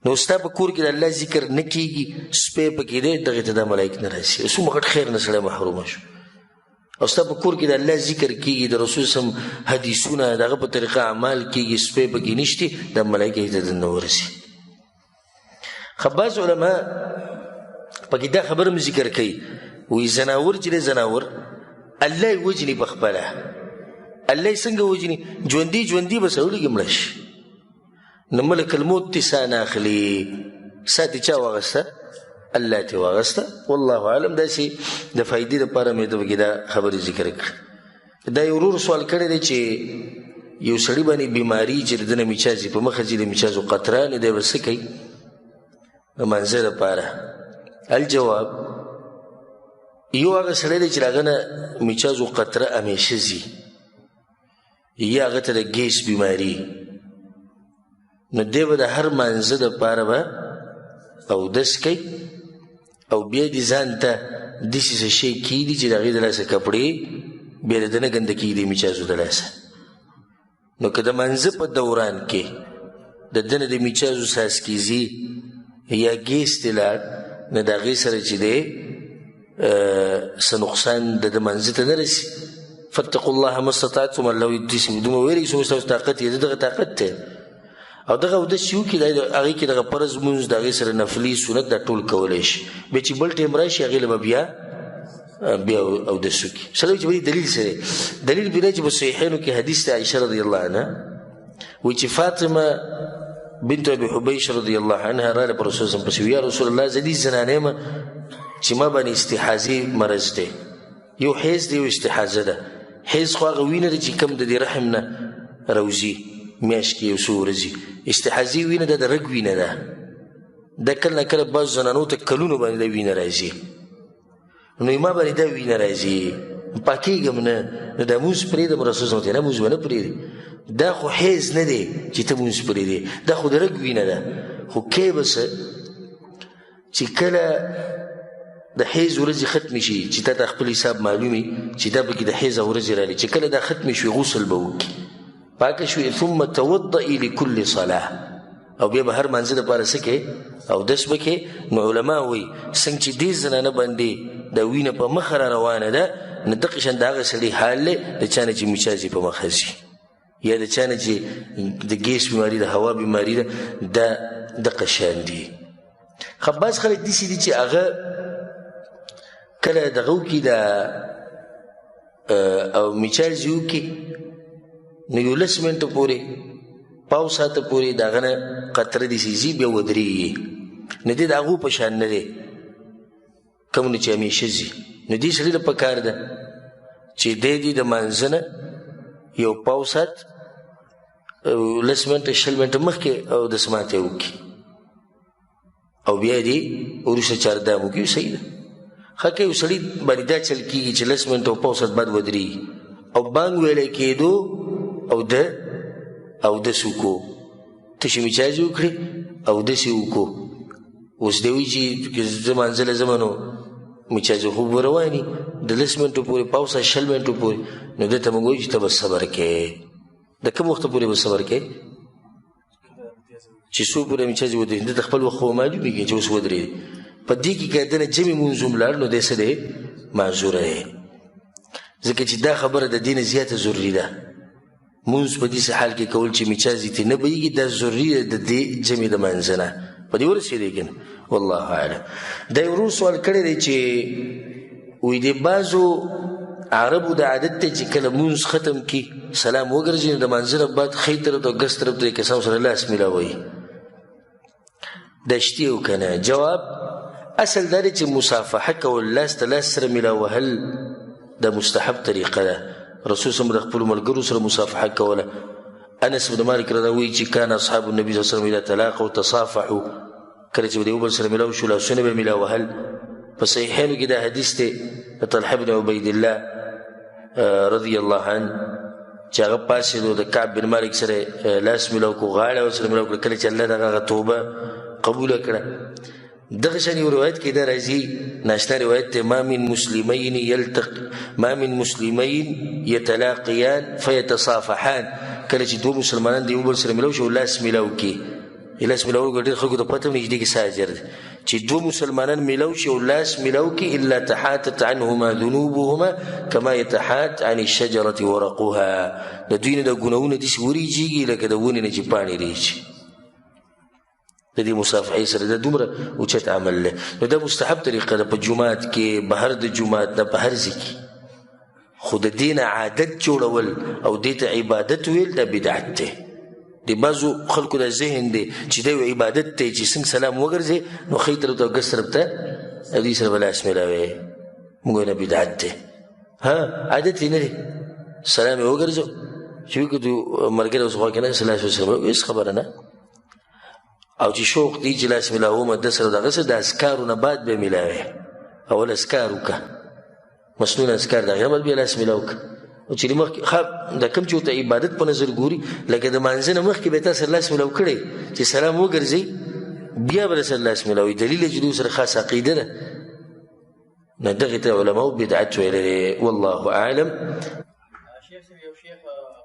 نو ستا په کور کې د الله ذکر نه کېږي سپی پکې دی دغې ته دا ملائک نه راسي. څومره غټ خیر نه سړی محرومه شو. او ستا په کور کې د الله ذکر کېږي د رسول صلی الله علیه وسلم حدیثونه د هغه په طریقه اعمال کېږي سپی پکې نشته دا ملائک یې ته دننه ورسي. خو بعض علما پکې دا خبره هم ذکر کوي وایي زناور چې دی زناور الله یې وجني په خپله. الله یې څنګه وجني؟ ژوندي به سړی کې مړه شي. نو ملک الموت تی سا نه اخلي. سا تی چا واغسته؟ الله تی واغسته. والله عالم. داسې د فایدې لپاره مې ته پکې دا خبرې ذکر کړه. دا یو ورور سوال کړی دی چې یو سړي باندې بیماري چې د ده نه میچازي په مخه ځي د میچازو قطره نو دی به څه کوي د منځه لپاره؟ الجواب یو هغه سړی دی چې د هغه نه میچازو قطره همیشه ځي یا هغه ته د ګیس بیماري نو دی به د هر مانځه دپاره به اودس کوي او بیا دې ځان ته داسې څه شی کېږدي چې د هغې د لاسه کپړې بیا د ده نه ګنده کېږي د میچازو د لاسه. نو که د منځه په دوران کې د ده نه د میچازو څاڅکي یا ګیس دې لاړ نو د هغې سره چې دی څه نقصان د ده منځه ته نه رسي. فاتقوا الله ما استطعتم الله دومره ویرېږي څومره ستاسو طاقت یې د دغه طاقت دی. او دغه اودس چې وکړي هغې کې دغه فرض لمونځ د هغې سره نفلي سنت دا ټول کولی شي. بیا چې بل ټایم راشي هغې له به بیا اودس وکړي. سړی چې به دلیل سره دلیل بیا چې په صحیحینو کې حدیث د عایشه رضی الله عنها وایي چې فاطمه بنت ابي حبیش رضی الله عنها راله پر رسول الله پسې یا رسول الله زه دې زنانه یم چې ما باندې استحاضې مرض دی، یو حیض دی یو استحاضه ده. حیض خو هغه وینه ده چې کوم د دې رحم نه راوځي میاشت کې یو څو ورځې. استحاضې وینه ده د رګ وینه ده، دا کله نه کله بعض زنانو ته کلونو باندې دا وینه راځي. نو ما باندې دا وینه راځي پاکېږم نه، نو دا مونځ پرېږدم. رسول صلی الله علیه وسلم نه مونځ به نه پرېږدي، دا خو حیض نه دی چې ته مونځ پرېږدې، دا خو د رګ وینه ده. خو کې به څه چې کله د حیض ورځې ختمې شي چې تا ته خپل حساب معلومي چې دا پکې د حیض ورځې راغلي، چې کله دا ختمې شوي غسل به وکړي پاکه شوي. ثم توضئي لكل صلاه، او بیا به هر مانځه دپاره څه کوې اودس به کوې. نو علما وایي څنګه چې دې زنانه باندې دا وینه په مخه را روانه ده نو دقه شان د هغه سړي حال دی د چا نه چې میچازې په مخه ځي یا د چا نه چې د ګیس بیماري ده هوا بیماري ده دا دقه شان دي. خو بعض خلک داسې دي چې هغه کله دغه وکړي دا او میچازې وکړي نو 11 منټه پورې پاو ساعته پورې د هغه نه قطره داسې ځي بیا ودرېږي. نو دې د هغو په شان نه دی کوم نه چې همیشه ځي. نو دې سړي له پکار ده چې دی دې د مانځه نه یو پاو ساعت 11 منټه 20 منټه مخکې اودس ماته وکړي او بیا دې وروسته چاردام وکړي صحیح ده. ښه که یو سړي باندې دا چل کېږي چې 10 منټه او پاو ساعت بعد ودرېږي او بانګ ویلی کېدو او د اودس وکړو تشې میچازې وکړې اودس یې وکړو. اوس دی وایي چې زه مانځله ځمه نو میچازې خوب به رواني د 10 منټو پورې پاو ساعت 20 منټو پورې. نو ده ته موږ وایو چې ته به صبر کوې. د کوم وخته پورې به صبر کوې چې څو پورې میچازې ودرېږي. ده ته خپل وخت خو معلومېږي چې اوس ودرېږي. په دې کې که د نه جمع مونځ هم لاړ نو دی څه دی معذوره دی، ځکه چې دا خبره د دې نه زیاته ضروري ده. مونځ په داسې حال کې کول چې میچازې ترې نه بهیږي دا ضروري ده د دې جمع د مانځه نه. په دې ورسېدی که نه والله اعلم. دا یو ورور سوال کړی دی چې وایي د بعضو عربو د عادت دی چې کله مونځ ختم کړي سلام وګرځي نو د مانځه نه بعد ښی طرف ته او ګس طرف ته د کسانو سره لاس میلاووي. دا شتي او که نه؟ جواب اصل دا دی چې مصافحه کول لاس ته لاس سره میلاوهل دا مستحب طریقه ده. رسول صلی الله علیه وسلم د خپلو ملګرو سره مصافحه کوله. انس بن مالک رضی الله عنه چې کان اصحاب النبي صلی الله علیه وسلم اذا تلاقوا تصافحوا، کله چې د یو بل سره میلاو شو لاسونه به میلاوهل. په صحیحینو کې دا حدیث دی د طلحه بن عبید الله رضی الله عنه چې هغه پاڅېدو د کعب بن مالک سره لاس میلاو کړو غاړه ورسره میلاو کړه کله چې الله د هغه توبه قبوله کړه. دغه شان یو روایت کې دا راځي ناشنا روایت دی ما من مسلمین یتلاقیان فیتصافحان، کله چې دوه مسلمانان د یو بل سره میلاو شي او لاس میلاو کړي. لاس میلاو کړي ډېر خلکو ته پته هم نږدې کې څه اجر دی چې دوه مسلمانان میلاو شي او لاس میلاو کړي الا تحاتت عنهما ذنوبهما کما یتحات عن الشجرة ورقها. د دوی نه د ګناهونه داسې وریجېږي لکه د ونې نه چې پاڼې ریجي. د دې مصافحې سره دا دومره اوچت عمل دی. نو دا مستحب طریقه ده په جومات کې بهر د جومات نه په هر ځای کې. خو د دې نه عادت جوړول او دې ته عبادت ویل دا بدعت دی. د بعضو خلکو دا ذهن دی چې دا یو عبادت دی چې څنګه سلام وګرځې نو ښی طرف ته او ګس طرف ته دوی سره به لاس میلاوې. موږ نه بدعت دی عادت یې نه دی. سلام یې وګرځو چې وکړو ملګری اوس غوا کې نه لاس ورسره هېڅ خبره نه. او چې شوق دی چې لاس میلاومه ده سره دغه څه د اذکارو نه بعد به میلاوې. اول اذکار وکړه مسنون اذکار د هغې نه بعد بیا لاس میلاو کړه. او چې مخکې دا کوم چې ورته عبادت په نظر ګوري لکه د مانځه نه مخکې به تا سره لاس میلاو کړی چې سلام وګرځئ بیا به سره لاس میلاوي. دلیل یې چې دوی سره خاص عقیده ده ندغت علماء بدعت ویلې والله اعلم. شیخ صاحب یو شیخ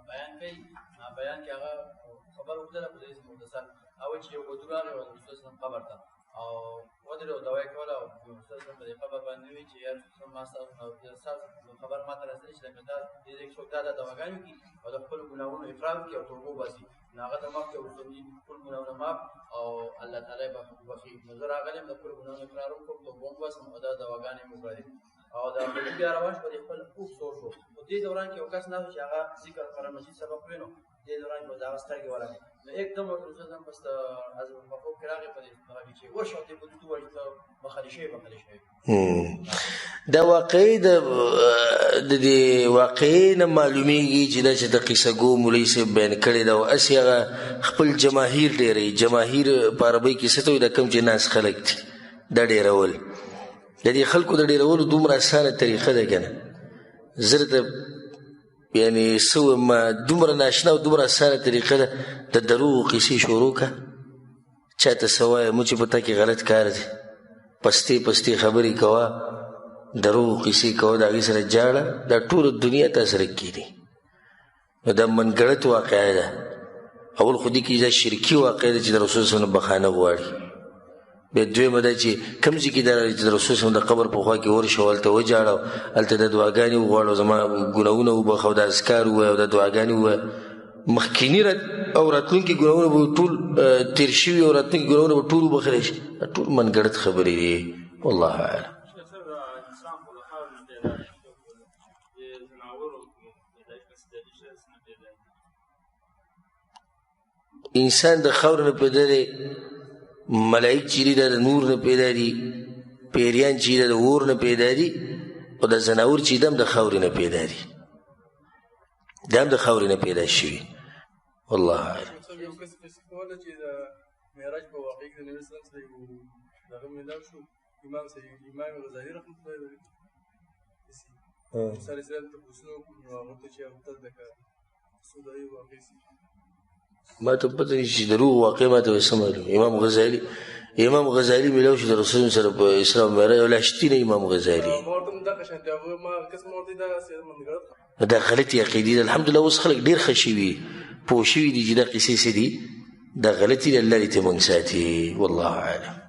بیان کوي بیان کې هغه خبر وکړه په دې مختصر او چې یو بدو راغی او رسول قبر ته او ودرو دوايي کوله او رسول په قبر باندې وی چې یار ما سره خبر ما ته رسېږي چې دا دې څو دا دواګانو کې او د خپل ګناهونو اقرار کوي او توبه واسي هغه د مخ ته ورسېږي خپل ګناهونه معاف او الله تعالی به وفي نظر راغلم د خپل ګناهونو اقرار وکړو توبه واسم او دا دواګانې مقرر او دا بیا روان په خپل اوس شو په دې دوران کې یو کس نه چې هغه ذکر قرآن مجید سبق وینو دې دوران په دا واستګي ورغی نو एकदम رسول الله پس از په کراغه په دې هغه چې ورشو ته په دوه وجه بخلیشه دا واقعي د دې واقعي نه معلومیږي چې د قصه ګو مولوی صاحب بیان کړی دا او اسیغه خپل جماهیر ډېرې جماهیر په عربی کې څه ته د کم چې ناس خلک دي دا ډېرول د دې خلکو د ډېرولو دومره اسانه طریقه ده کنه زرته یعنی سو ما دومره ناشنا او دومره اسانه طریقه ده د دروغ قصې شروع کا چاته سوای مو چې پتا کې غلط کار دي پستی خبرې کوا دروغ قصې کوا دا غي سره جاړه دا ټول دنیا ته سره کیږي نو دا منګړت واقعا ده اول خودي کې دا شرکی واقعا ده چې رسول صلی الله علیه وسلم بخانه غواړي به دوی مده چې کم ځکه د رسول صلی الله علیه وسلم د قبر په خوا کې ورشول ته وجاړو الته د دعاګانې وغواړو زما ګناونه وبخو د اذکار و او د دعاګانې و مخکینی او راتلونکي ګناونه به ټول تیر شوي او راتلونکي ګناونه به ټول وبخلی شي ټول منګړت خبرې دي والله اعلم. انسان د خاور نه پیدا دی ملائک چې د نور نه پیدا دي پیریان چې د اور نه پیدا دي او د زناور چې دم د خاور نه پیدا دي دم د خاور نه پیدا شي والله اعلم. معراج په واقع کې د نبی صلی الله علیه وسلم دغه ملال شو امام غزالی رحمۃ اللہ علیہ سره سره ته پوښتنه هغه چې هغه دغه سودای واقع سي ما ته پته نشي دروغ واقع ما ته سمالو امام غزالی ملو شو د رسول سره په اسلام معراج ولاشتي نه امام غزالی مرتم دغه شانته هغه ما قسم ورته دا منګړ دا غلطي عقيدي الحمدلله اوس خلک ډیر خشوي پوښوي دي چې دا قصې سي دي دا غلطي لله ته مونږ ساتي والله اعلم.